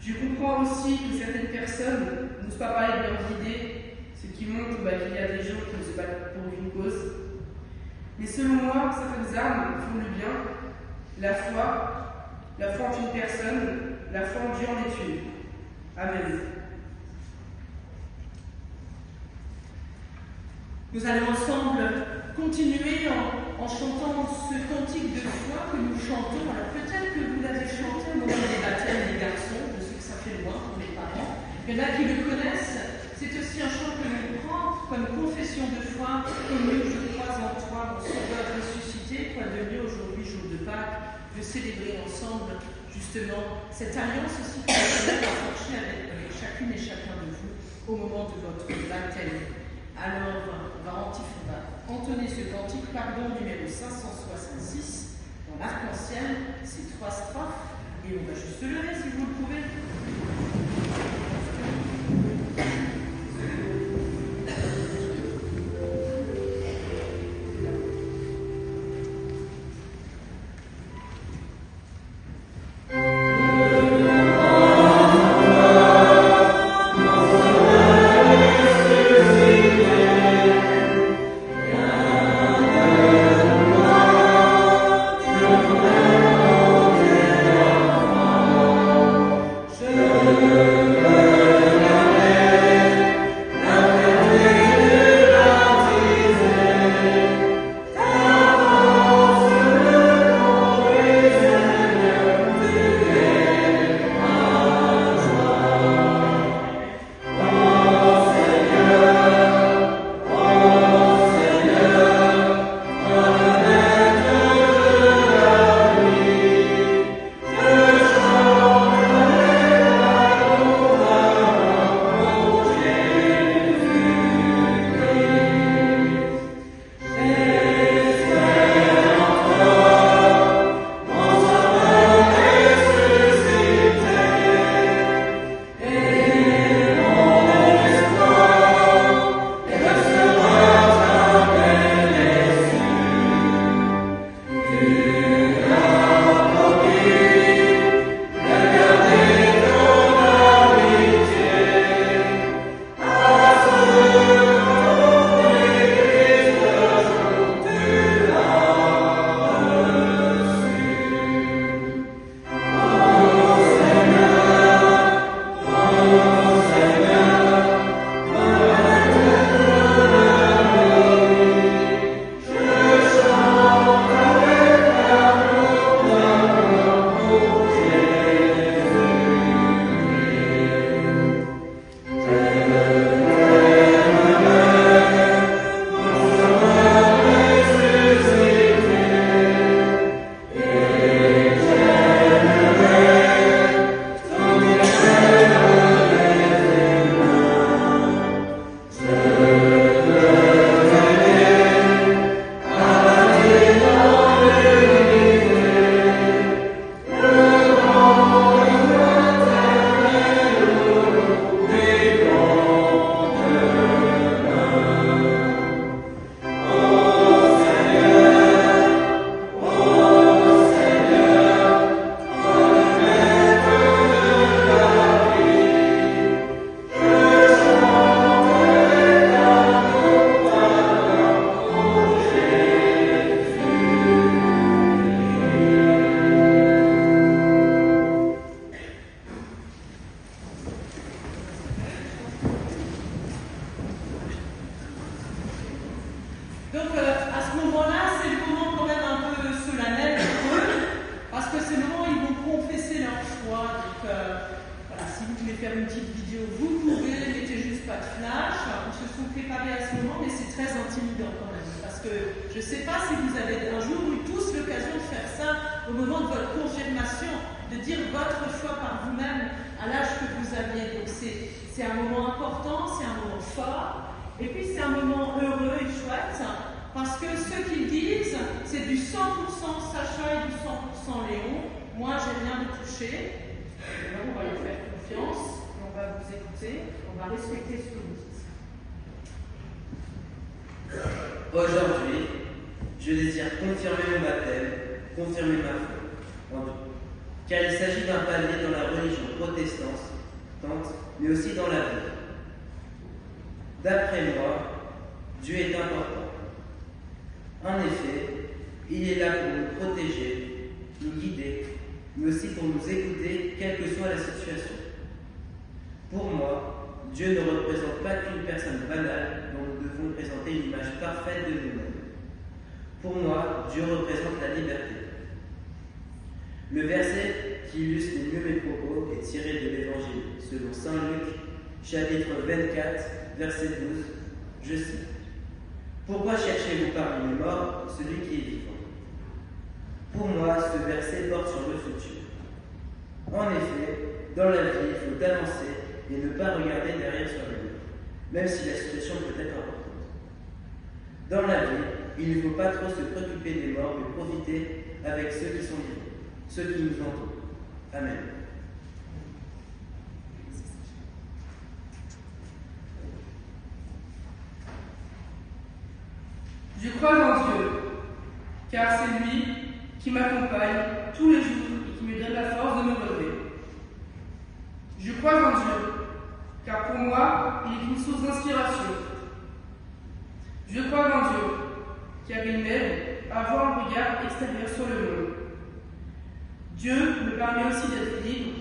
Je comprends aussi que certaines personnes n'osent pas parler de leurs idées, ce qui montre qu'il y a des gens qui ne se battent pour une cause. Mais selon moi, certaines armes font le bien. La foi en une personne, la foi en Dieu en est une. Amen. Nous allons ensemble continuer en chantant ce cantique de foi que nous chantons. Alors peut-être que vous l'avez chanté au moment des baptêmes des garçons, je sais que ça fait loin pour les parents. Il y en a qui le connaissent. C'est aussi un chant que l'on prend comme confession de foi. Au mieux, je crois en toi, mon sauveur ressuscité. Quoi de mieux aujourd'hui, jour de Pâques, de célébrer ensemble justement cette alliance aussi que nous allons forger avec chacune et chacun de vous au moment de votre baptême. Alors, on va entonner ce cantique, pardon, numéro 566, dans l'arc-en-ciel, c'est 3 strophes, et on va juste se lever si vous le pouvez. Donc à ce moment-là, c'est le moment quand même un peu solennel pour eux, parce que c'est le moment où ils vont confesser leur foi. Donc voilà, si vous voulez faire une petite vidéo, vous pouvez, mettez juste pas de flash. On se sont préparés à ce moment, mais c'est très intimidant quand même, parce que je ne sais pas si vous avez un jour eu tous l'occasion de faire ça au moment de votre confirmation, de dire votre foi par vous-même à l'âge que vous aviez. Donc c'est un moment important, c'est un moment fort. Et puis c'est un moment heureux et chouette, parce que ce qu'ils disent, c'est du 100% Sacha et du 100% Léon. Moi, j'ai rien de touché. Alors, on va leur faire confiance, on va vous écouter, on va respecter ce que vous dites. Aujourd'hui, je désire confirmer mon baptême, confirmer ma foi en Dieu. Car il s'agit d'un palier dans la religion protestante, mais aussi dans la vie. D'après moi, Dieu est important. En effet, il est là pour nous protéger, nous guider, mais aussi pour nous écouter, quelle que soit la situation. Pour moi, Dieu ne représente pas qu'une personne banale dont nous devons présenter une image parfaite de nous-mêmes. Pour moi, Dieu représente la liberté. Le verset qui illustre le mieux mes propos est tiré de l'Évangile selon saint Luc, chapitre 24, verset 12, je cite. « Pourquoi cherchez-vous parmi les morts celui qui est vivant ?» Pour moi, ce verset porte sur le futur. En effet, dans la vie, il faut avancer et ne pas regarder derrière soi-même, même si la situation peut être importante. Dans la vie, il ne faut pas trop se préoccuper des morts, mais profiter avec ceux qui sont vivants, ceux qui nous entourent. Amen. Je crois en Dieu, car c'est lui qui m'accompagne tous les jours et qui me donne la force de me relever. Je crois en Dieu, car pour moi, il est une source d'inspiration. Je crois en Dieu, car il m'aide à avoir un regard extérieur sur le monde. Dieu me permet aussi d'être libre,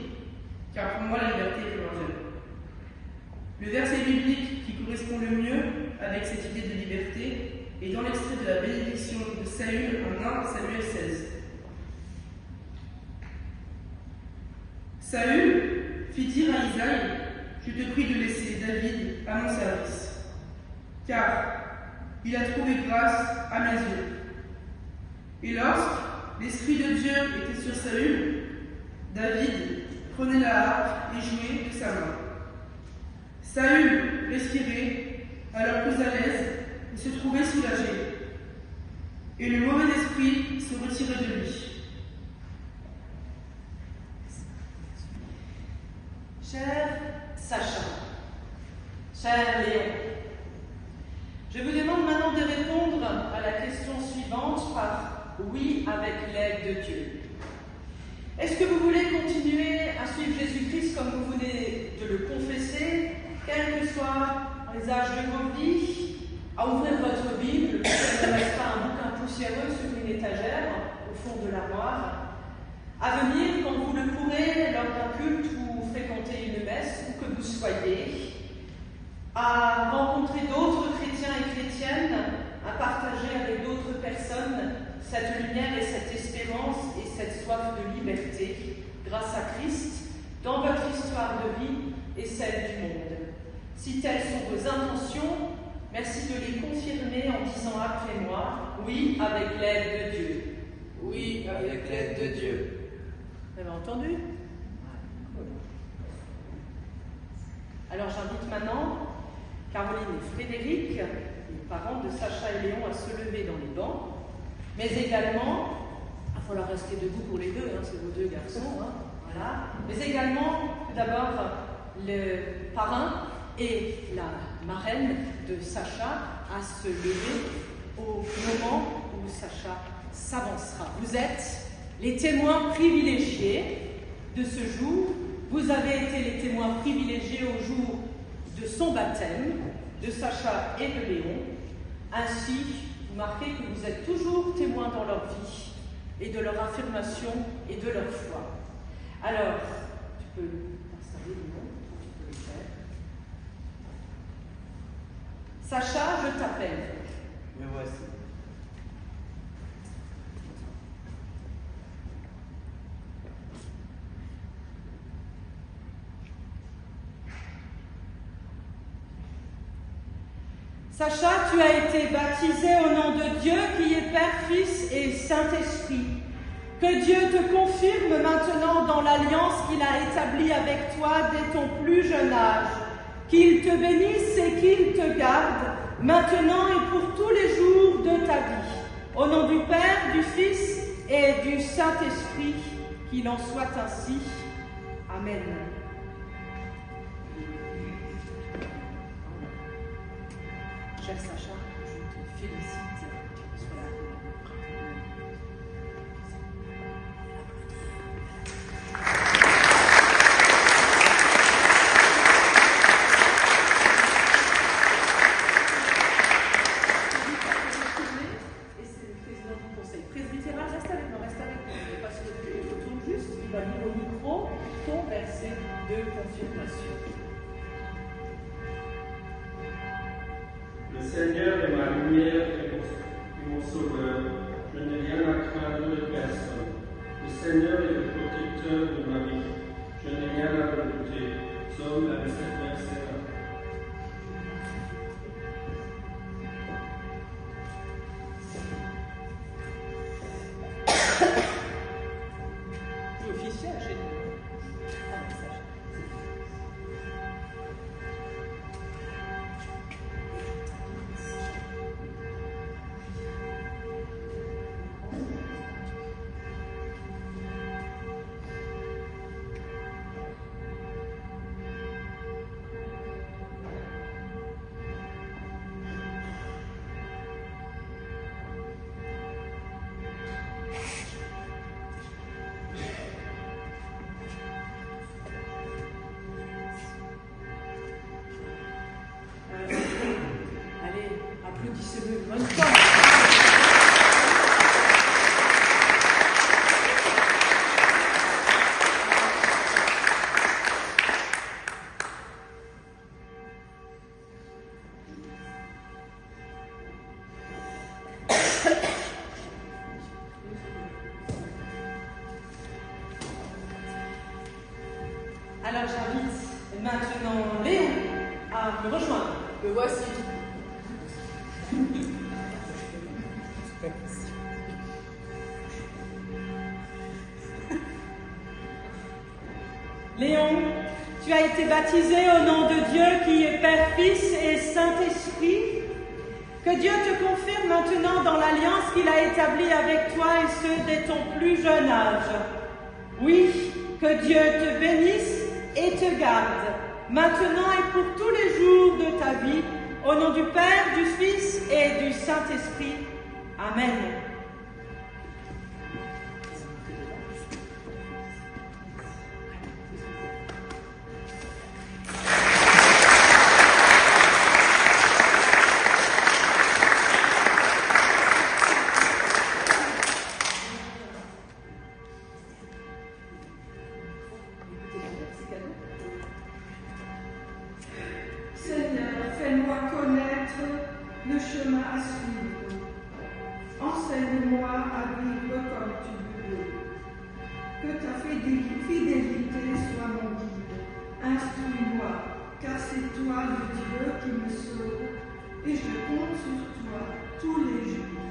car pour moi, la liberté est primordiale. Le verset biblique qui correspond le mieux avec cette idée de liberté est dans l'extrait de la bénédiction de Saül en 1 Samuel 16. Saül fit dire à Isaïe, je te prie de laisser David à mon service, car il a trouvé grâce à mes yeux. Et lorsque l'Esprit de Dieu était sur Saül, David prenait la harpe et jouait de sa main. Saül respirait, alors plus à l'aise, et se trouvait soulagé. Et le mauvais esprit se retirait de lui. Cher Sacha, cher Léon, je vous demande maintenant de répondre à la question suivante par oui avec l'aide de Dieu. Est-ce que vous voulez continuer à suivre Jésus-Christ comme vous venez de le confesser, quels que soient les âges de vos vies, à ouvrir votre Bible, qu'elle ne reste pas un bouquin poussiéreux sur une étagère au fond de l'armoire, à venir quand vous le pourrez lors d'un culte ou fréquenter une messe, où que vous soyez, à rencontrer d'autres chrétiens et chrétiennes, à partager avec d'autres personnes cette lumière et cette espérance et cette soif de liberté grâce à Christ dans votre histoire de vie et celle du monde. Si telles sont vos intentions, merci de les confirmer en disant après moi, oui avec l'aide de Dieu. Oui avec l'aide de Dieu. Vous avez entendu? Alors j'invite maintenant Caroline et Frédéric, les parents de Sacha et Léon, à se lever dans les bancs, mais également, il va falloir rester debout pour les deux, c'est vos deux garçons, voilà. Mais également, tout d'abord, le parrain et la marraine de Sacha à se lever au moment où Sacha s'avancera. Vous êtes les témoins privilégiés de ce jour. Vous avez été les témoins privilégiés au jour de son baptême, de Sacha et de Léon. Ainsi, vous marquez que vous êtes toujours témoins dans leur vie et de leur affirmation et de leur foi. Alors, tu peux t'installer, Léon, tu peux le faire. Sacha, je t'appelle. Me voici. Sacha, tu as été baptisé au nom de Dieu qui est Père, Fils et Saint-Esprit. Que Dieu te confirme maintenant dans l'alliance qu'il a établie avec toi dès ton plus jeune âge. Qu'il te bénisse et qu'il te garde, maintenant et pour tous les jours de ta vie. Au nom du Père, du Fils et du Saint-Esprit, qu'il en soit ainsi. Amen. Cher Sacha, je te félicite. Et c'est le président du conseil presbytéral. Reste avec moi, parce qu'il retourne juste, il va lire au micro ton verset de confirmation. Le Seigneur est ma lumière et mon sauveur. Je n'ai rien à craindre de personne. Le Seigneur est le protecteur de ma vie. Je n'ai rien à redouter. Psaume 27, verset 1. C'est officiel chez nous. Applaudissez-le une bonne fois. Alors j'invite maintenant Léon à me rejoindre. Me voici. Léon, tu as été baptisé au nom de Dieu qui est Père, Fils et Saint-Esprit. Que Dieu te confirme maintenant dans l'alliance qu'il a établie avec toi et ce dès ton plus jeune âge. Oui, que Dieu te bénisse et te garde, maintenant et pour tous les jours de ta vie, au nom du Père, du Fils et du Saint-Esprit. Amen. Seigneur, fais-moi connaître le chemin à suivre. Enseigne-moi à vivre comme tu veux. Que ta fidélité soit mon guide. Instruis-moi, car c'est toi le Dieu qui me sauve, et je compte sur toi tous les jours.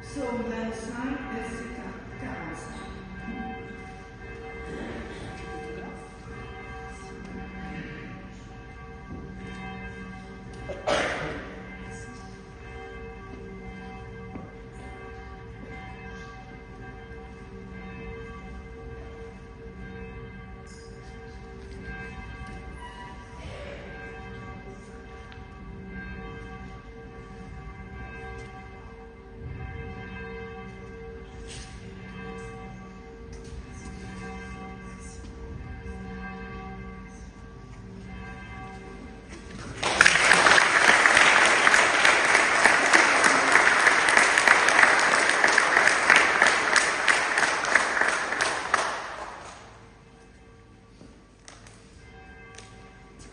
Psaume 25, verset 45.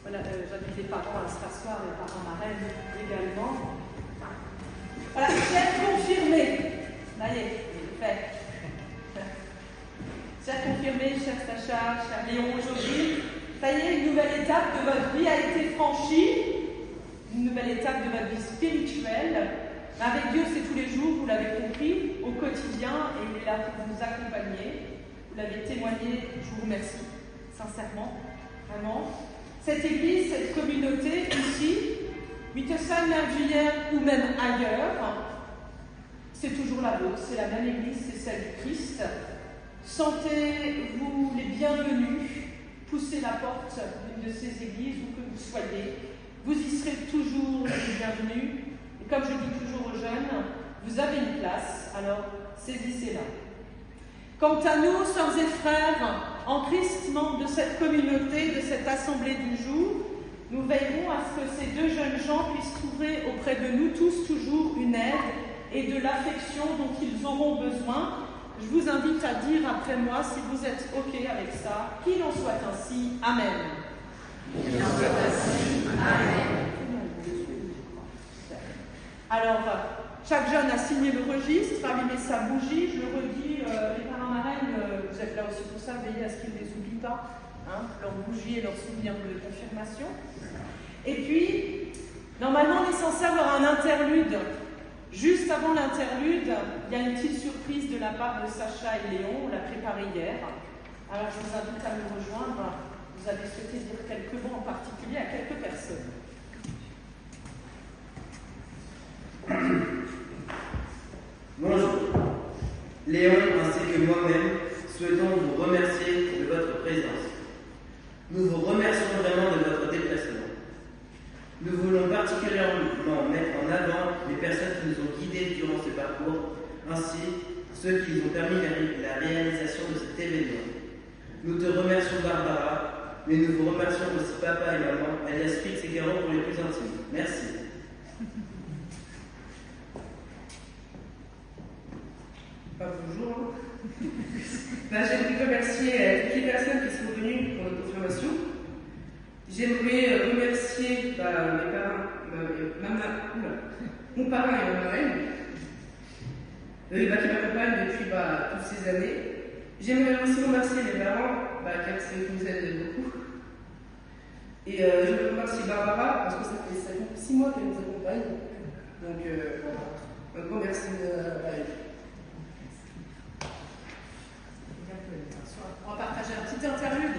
Voilà, j'invite les parents à se rasseoir, les parents marraines également. Voilà, chère confirmée. Ça y est, fait. Chère confirmée, chère Sacha, cher Léon, aujourd'hui, ça y est, une nouvelle étape de votre vie a été franchie. Une nouvelle étape de votre vie spirituelle. Mais avec Dieu, c'est tous les jours, vous l'avez compris, au quotidien, et il est là pour vous accompagner. Vous l'avez témoigné, je vous remercie, sincèrement, vraiment. Cette église, cette communauté ici, Wittelsheim-Lerguillère ou même ailleurs, c'est toujours la vôtre, c'est la même église, c'est celle du Christ. Sentez-vous les bienvenus, poussez la porte d'une de ces églises où que vous soyez. Vous y serez toujours les bienvenus. Et comme je dis toujours aux jeunes, vous avez une place, alors saisissez-la. Quant à nous, sœurs et frères, en Christ, membres de cette communauté, de cette assemblée du jour, nous veillerons à ce que ces deux jeunes gens puissent trouver auprès de nous tous toujours une aide et de l'affection dont ils auront besoin. Je vous invite à dire après moi, si vous êtes OK avec ça, qu'il en soit ainsi. Amen. Qu'il en soit ainsi. Amen. Alors, chaque jeune a signé le registre, allumé sa bougie. Je le redis, les parents marraines, vous êtes là aussi pour ça, veillez à ce qu'ils ne les oublient pas, hein, leur bougie et leur souvenir de confirmation. Et puis, normalement, on est censé avoir un interlude. Juste avant l'interlude, il y a une petite surprise de la part de Sacha et Léon, on l'a préparée hier. Alors, je vous invite à me rejoindre. Vous avez souhaité dire quelques mots en particulier à quelques personnes. Bonjour. Léon ainsi que moi-même souhaitons vous remercier de votre présence. Nous vous remercions vraiment de votre déplacement. Nous voulons particulièrement mettre en avant les personnes qui nous ont guidés durant ce parcours, ainsi ceux qui nous ont permis la réalisation de cet événement. Nous te remercions Barbara, mais nous vous remercions aussi papa et maman, alias Fritz et Caro pour les plus intimes. Merci. J'aimerais remercier toutes les personnes qui sont venues pour notre confirmation. J'aimerais remercier mes parents, mon parrain et ma marraine, qui m'accompagnent depuis toutes ces années. J'aimerais aussi remercier mes parents, qui nous aident beaucoup. Et je veux remercier Barbara, parce que ça fait 6 mois qu'elle nous accompagne. Donc, un grand merci à elle. On va partager un petit interlude.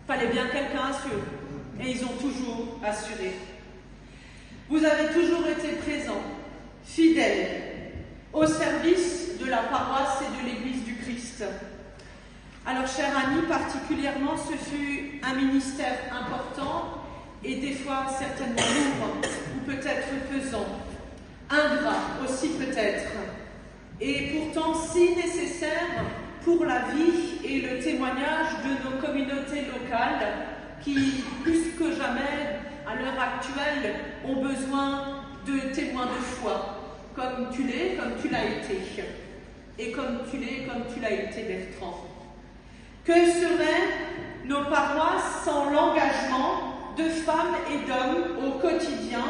Fallait bien quelqu'un assure. Et ils ont toujours assuré. Vous avez toujours été présents, fidèles, au service de la paroisse et de l'Église du Christ. Alors, chère Annie, particulièrement, ce fut un ministère important et des fois certainement lourd ou peut-être pesant, ingrat aussi peut-être, et pourtant si nécessaire pour la vie et le témoignage de nos communautés locales qui, plus que jamais, à l'heure actuelle, ont besoin de témoins de foi, comme tu l'es, comme tu l'as été, et comme tu l'es, comme tu l'as été, Bertrand. Que seraient nos paroisses sans l'engagement de femmes et d'hommes au quotidien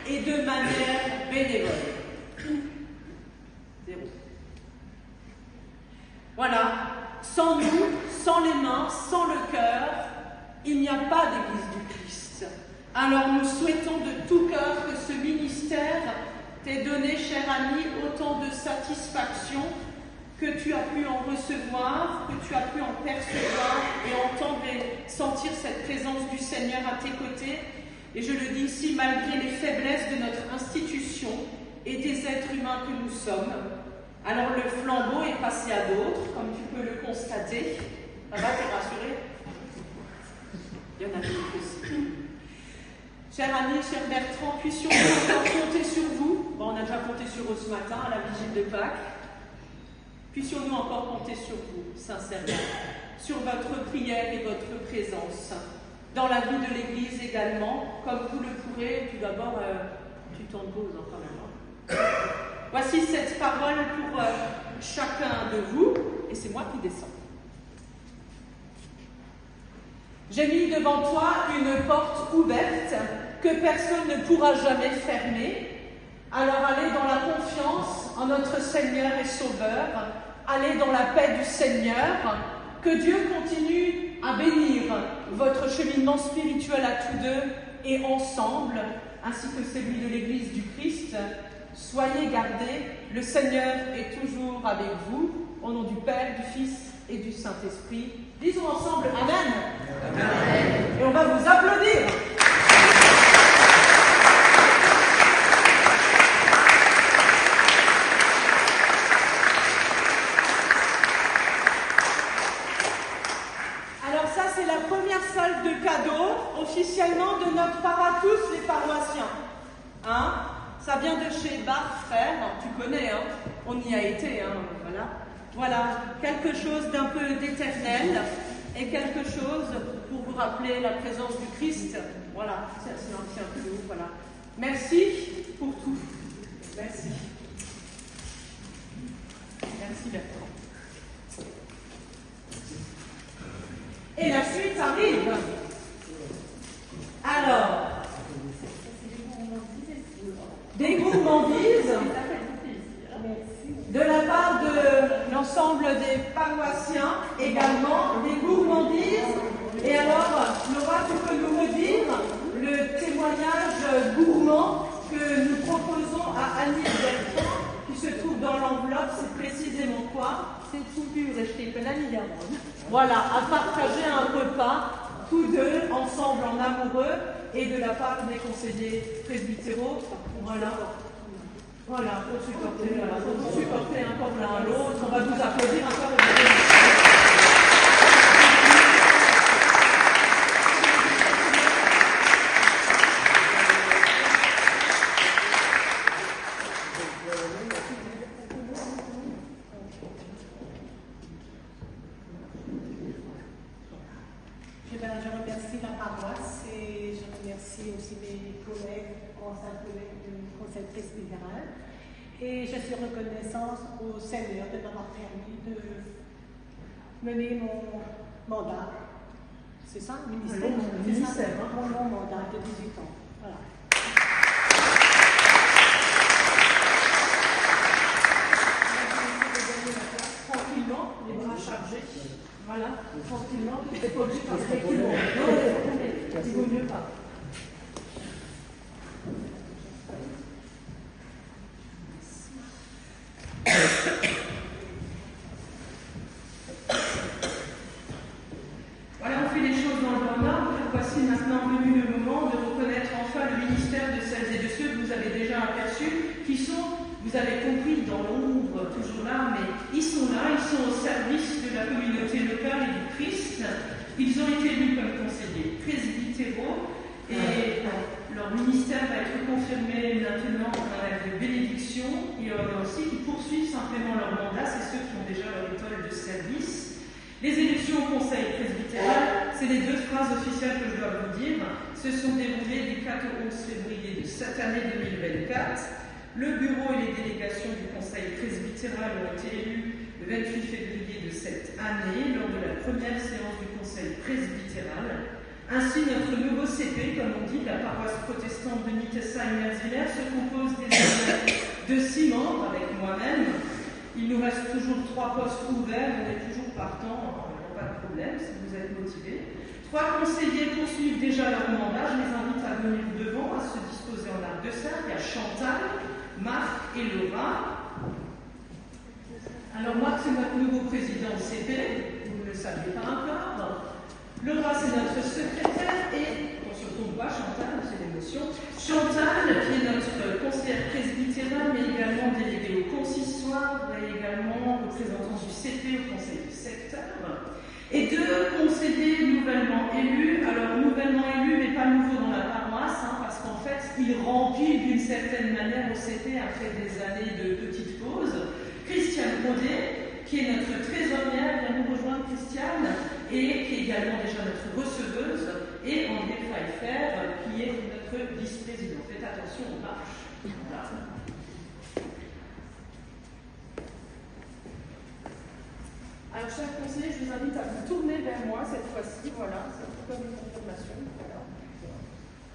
et de manière bénévole? Zéro. Voilà, sans nous, sans les mains, sans le cœur, il n'y a pas d'Église du Christ. Alors nous souhaitons de tout cœur que ce ministère t'ait donné, chère Annie, autant de satisfaction que tu as pu en recevoir, que tu as pu en percevoir et entendre et sentir cette présence du Seigneur à tes côtés. Et je le dis ici, malgré les faiblesses de notre institution et des êtres humains que nous sommes. Alors le flambeau est passé à d'autres, comme tu peux le constater. Ça va, t'es rassuré? Il y en a d'autres aussi. Chère Annie, cher Bertrand, puissions-nous encore compter sur vous? Bon, on a déjà compté sur eux ce matin à la vigile de Pâques. Puissions-nous encore compter sur vous, sincèrement, sur votre prière et votre présence, dans la vie de l'Église également, comme vous le pourrez. Tout d'abord, tu t'en poses quand même. Voici cette parole pour chacun de vous, et c'est moi qui descends. J'ai mis devant toi une porte ouverte que personne ne pourra jamais fermer, Alors allez dans la confiance en notre Seigneur et Sauveur, allez dans la paix du Seigneur, que Dieu continue à bénir votre cheminement spirituel à tous deux et ensemble, ainsi que celui de l'Église du Christ. Soyez gardés, le Seigneur est toujours avec vous, au nom du Père, du Fils et du Saint-Esprit. Disons ensemble Amen. Amen. Et on va vous applaudir. Alors ça, c'est la première salve de cadeaux, officiellement de notre part à tous les paroissiens. Hein? Ça vient de chez Bar Frère, tu connais, hein? On y a été, hein? Voilà. Voilà, quelque chose d'un peu d'éternel et quelque chose pour vous rappeler la présence du Christ. Voilà, c'est un cadeau, voilà. Merci pour tout. Merci. Merci Bertrand. Et la suite arrive. Alors, des gourmandises de la part de l'ensemble des paroissiens, également des gourmandises. Et alors, Laura, tu peux nous redire le témoignage gourmand que nous proposons à Annie Bertrand, qui se trouve dans l'enveloppe, c'est précisément quoi? C'est tout dur, je t'ai l'ami. Voilà, à partager un repas, tous deux, ensemble en amoureux, et de la part des conseillers presbytéraux. Voilà. Voilà, pour supporter, encore l'un à l'autre. On va vous applaudir encore. Je remercie la paroisse et je remercie aussi mes collègues, anciens collègues du conseil presbytéral. Et je suis reconnaissante au Seigneur de m'avoir permis de mener mon mandat. C'est ça, ministère? Mon long mandat de 18 ans. Voilà. Tranquillement, les bras chargés. Voilà, tranquillement, tu n'es pas obligé de faire tout le monde. Il vaut mieux pas. Voilà, on fait les choses dans le bon ordre. Voici maintenant venu le moment de reconnaître enfin le ministère de celles et de ceux que vous avez déjà aperçus, qui sont, vous avez compris, dans l'ombre, toujours là, mais ils sont là, ils sont au service de la communauté locale et du Christ. Ils ont été élus comme conseillers presbytéraux et leur ministère va être confirmé maintenant par un acte de bénédiction. Il y en a aussi qui poursuivent simplement leur mandat, c'est ceux qui ont déjà leur étoile de service. Les élections au conseil presbytéral, c'est les deux phrases officielles que je dois vous dire, se sont déroulées du 4 au 11 février de cette année 2024. Le bureau et les délégations du conseil presbytéral ont été élus le 28 février de cette année lors de la première séance du conseil presbytéral. Ainsi, notre nouveau CP, comme on dit, la paroisse protestante de Nittesheim-Merzwiller, se compose désormais de 6 membres avec moi-même. Il nous reste toujours 3 postes ouverts, on est toujours partant, pas de problème si vous êtes motivés. 3 conseillers poursuivent déjà leur mandat, je les invite à venir devant, à se disposer en arc de cercle. Il y a Chantal, Marc et Laura. Alors Marc, c'est notre nouveau président au CP, vous ne le saviez pas encore. Laura, c'est notre secrétaire et, on ne se trompe pas, Chantal, c'est l'émotion. Chantal, qui est notre conseillère presbytérale, mais également déléguée au consistoire, et également représentante du CP au conseil du secteur. Et 2 conseillers nouvellement élus, alors nouvellement élus, mais pas nouveaux dans la paroisse, parce qu'en fait, ils remplissent d'une certaine manière au CP après des années de petites pauses. Christiane Rodet, qui est notre trésorière, vient nous rejoindre, Christiane, et qui est également déjà notre receveuse, et André Pfeiffer, qui est notre vice-président. Faites attention aux marches. Voilà. Alors, chers conseillers, je vous invite à vous tourner vers moi cette fois-ci. Voilà, c'est comme une confirmation. Voilà.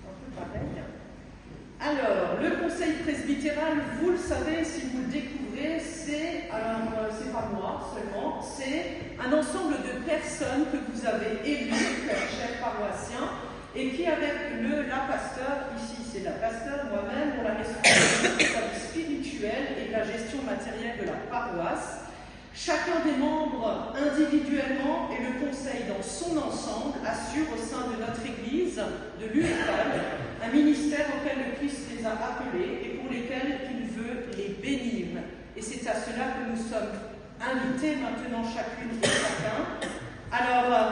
Un peu pareil. Alors, le conseil presbytéral presbytéral, vous le savez, si vous le découvrez, c'est pas moi seulement, c'est un ensemble de personnes que vous avez élues, chers paroissiens, et qui, avec la pasteur, ici c'est la pasteur, moi-même, pour la responsabilité du service spirituel et de la gestion matérielle de la paroisse, chacun des membres individuellement et le conseil dans son ensemble assure au sein de notre Église, de l'UEFAL, un ministère auquel le Christ les a appelés et pour lesquels il veut les bénir. Et c'est à cela que nous sommes invités maintenant chacune et chacun. Alors,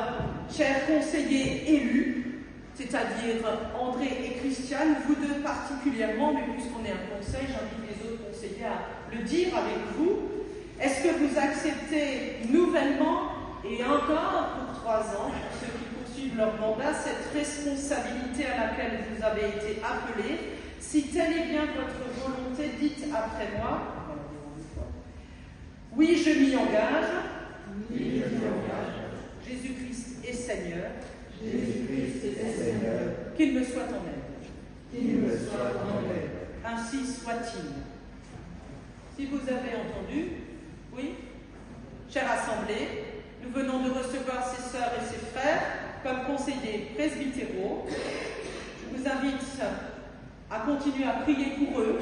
chers conseillers élus, c'est-à-dire André et Christiane, vous deux particulièrement, mais puisqu'on est un conseil, j'invite les autres conseillers à le dire avec vous. Est-ce que vous acceptez nouvellement, et encore pour 3 ans, pour ceux qui poursuivent leur mandat, cette responsabilité à laquelle vous avez été appelés? Si telle est bien votre volonté, dites après moi. Oui, je m'y engage. Oui, je m'y engage. Jésus-Christ est Seigneur. Jésus-Christ est Seigneur. Qu'il me soit en aide. Qu'il me soit en aide. Ainsi soit-il. Si vous avez entendu, oui, chère Assemblée, nous venons de recevoir ces sœurs et ces frères comme conseillers presbytéraux. Je vous invite à continuer à prier pour eux,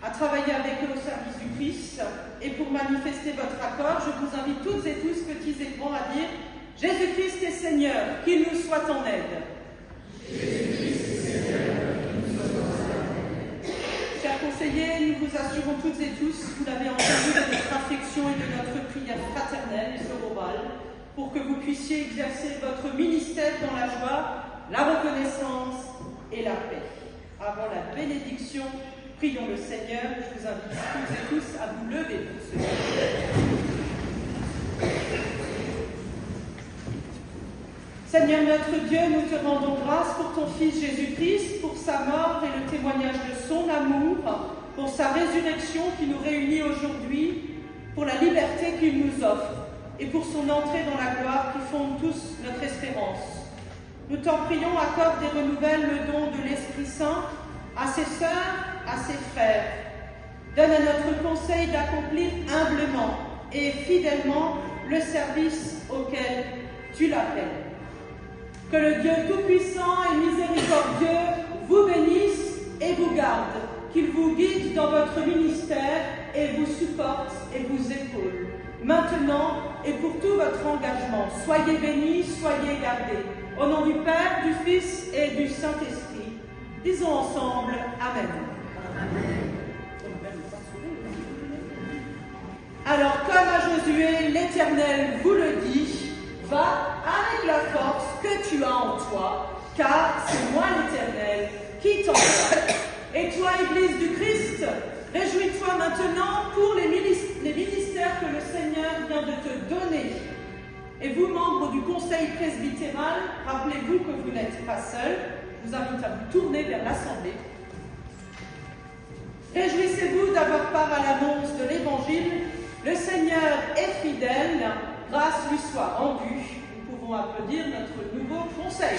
à travailler avec eux au service du Christ, et pour manifester votre accord, je vous invite toutes et tous, petits et grands, à dire « Jésus-Christ est Seigneur, qu'il nous soit en aide ». Jésus-Christ est Seigneur, qu'il nous soit en aide. Chers conseillers, nous vous assurons toutes et tous, vous l'avez entendu, de notre affection et de notre prière fraternelle et sororale, pour que vous puissiez exercer votre ministère dans la joie, la reconnaissance et la paix. Avant la bénédiction, prions le Seigneur. Je vous invite toutes et tous à vous lever pour ce Seigneur notre Dieu, nous te rendons grâce pour ton Fils Jésus-Christ, pour sa mort et le témoignage de son amour, pour sa résurrection qui nous réunit aujourd'hui, pour la liberté qu'il nous offre et pour son entrée dans la gloire qui fonde tous notre espérance. Nous t'en prions, accorde et renouvelle le don de l'Esprit Saint à ses sœurs, à ses frères. Donne à notre conseil d'accomplir humblement et fidèlement le service auquel tu l'appelles. Que le Dieu Tout-Puissant et Miséricordieux vous bénisse et vous garde, qu'il vous guide dans votre ministère et vous supporte et vous épaule, maintenant et pour tout votre engagement. Soyez bénis, soyez gardés. Au nom du Père, du Fils et du Saint-Esprit, disons ensemble Amen. Amen. Alors, comme à Josué, l'Éternel vous le dit, va avec la force que tu as en toi, car c'est moi l'Éternel qui t'envoie. Et toi, Église du Christ, réjouis-toi maintenant pour les ministères que le Seigneur vient de te donner. Et vous, membres du conseil presbytéral, rappelez-vous que vous n'êtes pas seuls. Je vous invite à vous tourner vers l'Assemblée. Réjouissez-vous d'avoir part à l'annonce de l'Évangile. Le Seigneur est fidèle, grâce lui soit rendue. Nous pouvons applaudir notre nouveau conseil.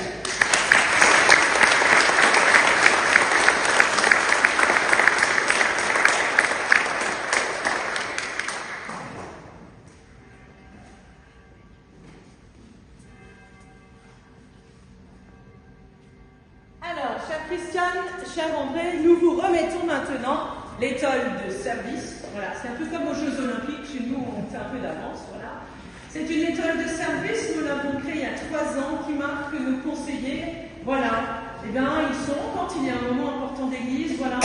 Alors, chère Christiane, cher André, nous vous remettons maintenant l'étole de service. Voilà, c'est un peu comme aux Jeux Olympiques, chez nous on fait un peu d'avance, voilà. C'est une étole de service, nous l'avons créée il y a 3 ans, qui marque que nos conseillers, voilà, eh bien, ils sont, quand il y a un moment important d'église, voilà,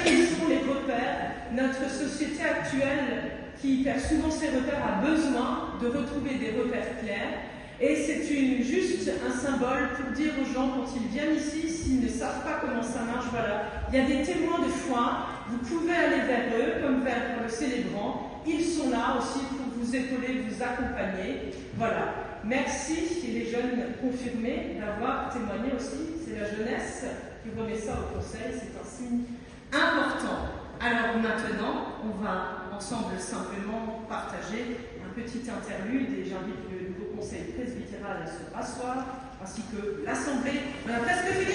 ils sont les repères. Notre société actuelle, qui perd souvent ses repères, a besoin de retrouver des repères clairs. Et c'est juste un symbole pour dire aux gens, quand ils viennent ici, s'ils ne savent pas comment ça marche, voilà, il y a des témoins de foi, vous pouvez aller vers eux, comme vers le célébrant, ils sont là aussi pour vous épauler, vous accompagner, voilà. Merci, et les jeunes confirmés, d'avoir témoigné aussi, c'est la jeunesse qui remet ça au conseil, c'est un signe important. Alors maintenant, on va ensemble simplement partager un petit interlude et j'invite le nouveau conseil presbytéral à se rasseoir, ainsi que l'Assemblée. On a presque fini.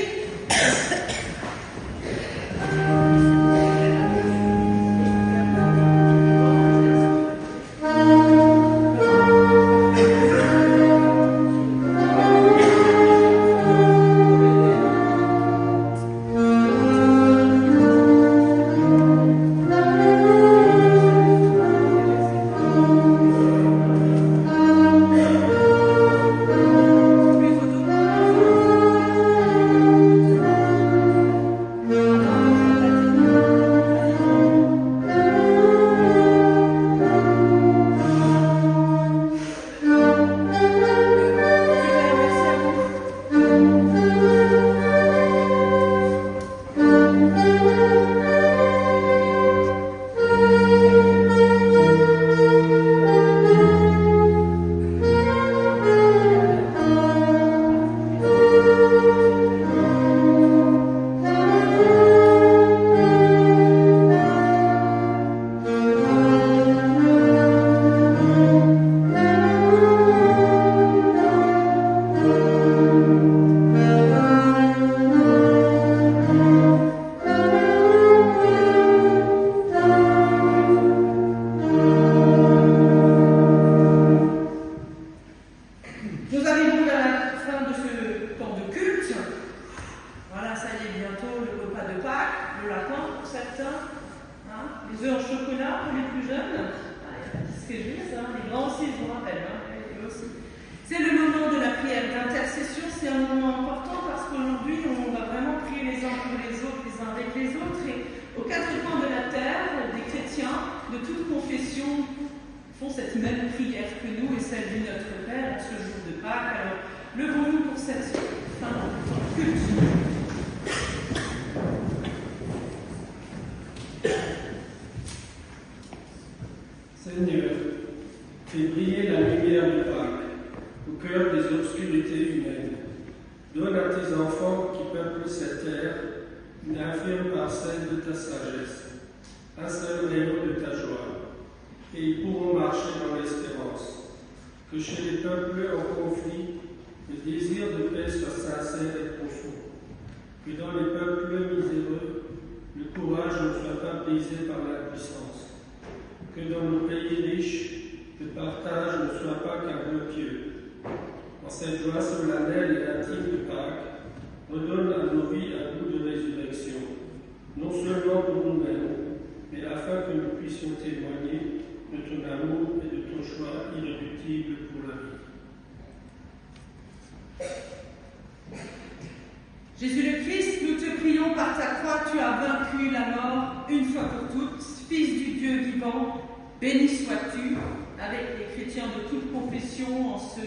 matin. Hein, les œufs en chocolat pour les plus jeunes. C'est juste, hein, les grands aussi, je vous rappelle. Hein, aussi. C'est le moment de la prière d'intercession. C'est un moment important parce qu'aujourd'hui, on va vraiment prier les uns pour les autres, les uns avec les autres. Et aux quatre coins de la terre, des chrétiens de toute confession font cette même prière que nous et celle du Notre Père en ce jour de Pâques. Alors, levons-nous pour cette fin de culte. Seigneur, fais briller la lumière de Pâques au cœur des obscurités humaines. Donne à tes enfants qui peuplent cette terre une infime parcelle de ta sagesse, un seul rayon de ta joie, et ils pourront marcher dans l'espérance. Que chez les peuples en conflit, le désir de paix soit sincère et profond. Que dans les peuples miséreux, le courage ne soit pas brisé par l'impuissance. Que dans nos pays riches, le partage ne soit pas qu'un vœu pieux. En cette joie solennelle et intime de Pâques, redonne à nos vies un goût de résurrection, non seulement pour nous-mêmes, mais afin que nous puissions témoigner de ton amour et de ton choix irréductible pour la vie. Jésus le Christ, nous te prions par ta croix, tu as vaincu la mort une fois pour toutes. Fils du Dieu vivant, béni sois-tu. Avec les chrétiens de toute confession, en ce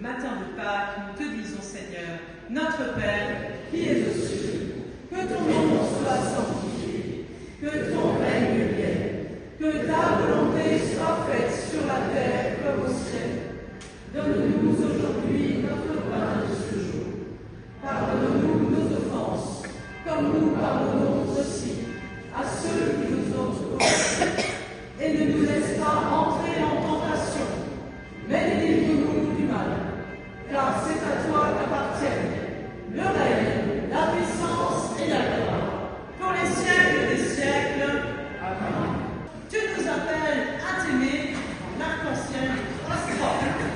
matin de Pâques, nous te disons, Seigneur, notre Père, qui es aux cieux, que ton nom soit sanctifié, que ton règne vienne, que ta volonté soit faite sur la terre comme au ciel. Donne-nous aujourd'hui notre pain de ce jour. Pardonne-nous nos offenses, comme nous pardonnons aussi à ceux qui nous ont offensés. Et ne nous laisse pas entrer en tentation, mais délivre-nous du mal. Car c'est à toi qu'appartiennent le règne, la puissance et la gloire, pour les siècles des siècles. Amen. Tu nous appelles à t'aimer en arc-en-ciel et trois strophes.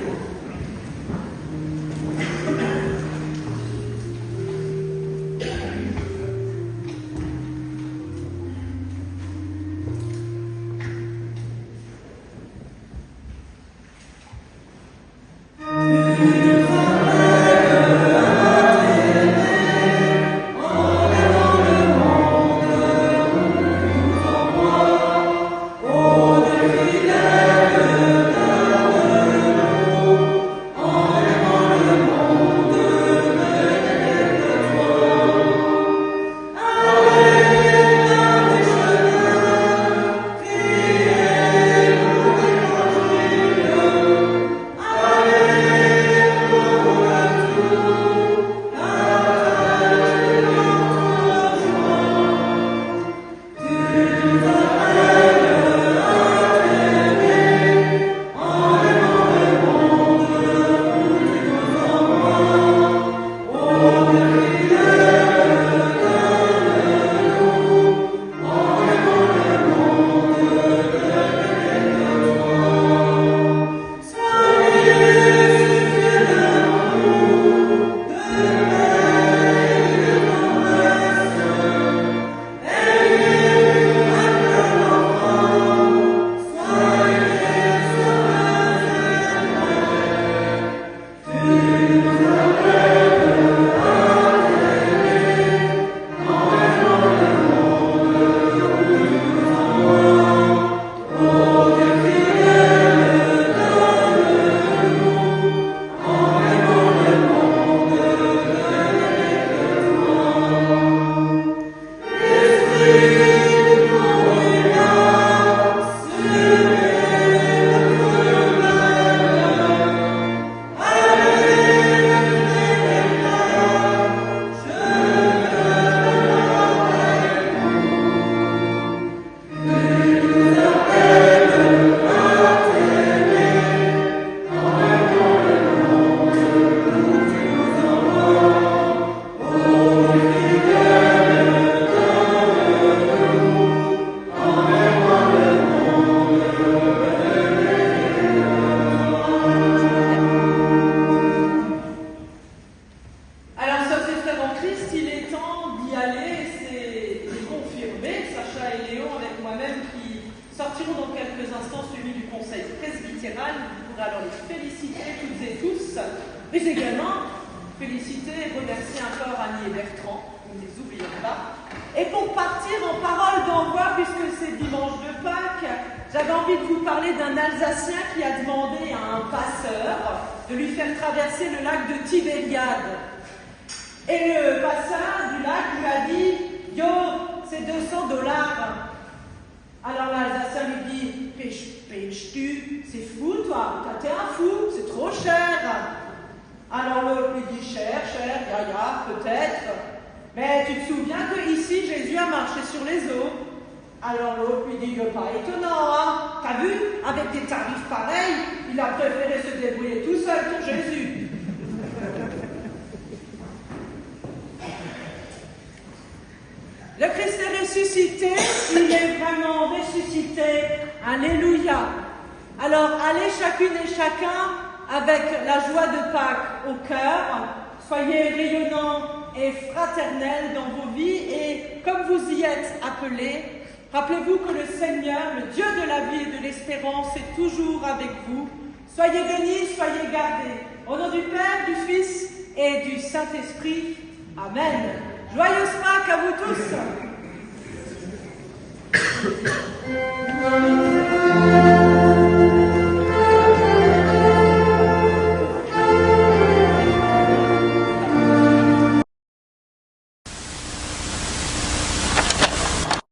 Mais également féliciter et remercier encore Annie et Bertrand, nous ne les oublions pas. Et pour partir en parole d'envoi, puisque c'est dimanche de Pâques, j'avais envie de vous parler d'un Alsacien qui a demandé à un passeur de lui faire traverser le lac de Tibériade. Et le passeur du lac lui a dit « Yo, c'est $200. » Alors l'Alsacien lui dit « Pêches-tu? C'est fou toi, t'es un fou, c'est trop cher. » Alors l'autre lui dit « Cher, ya, peut-être. Mais tu te souviens que ici Jésus a marché sur les eaux. » Alors l'autre lui dit « Pas étonnant, hein? T'as vu? Avec des tarifs pareils, il a préféré se débrouiller tout seul pour Jésus. » Le Christ est ressuscité, il est vraiment ressuscité. Alléluia. Alors allez chacune et chacun avec la joie de Pâques au cœur, soyez rayonnants et fraternels dans vos vies et comme vous y êtes appelés, rappelez-vous que le Seigneur, le Dieu de la vie et de l'espérance est toujours avec vous. Soyez bénis, soyez gardés. Au nom du Père, du Fils et du Saint-Esprit. Amen. Joyeuse Pâques à vous tous.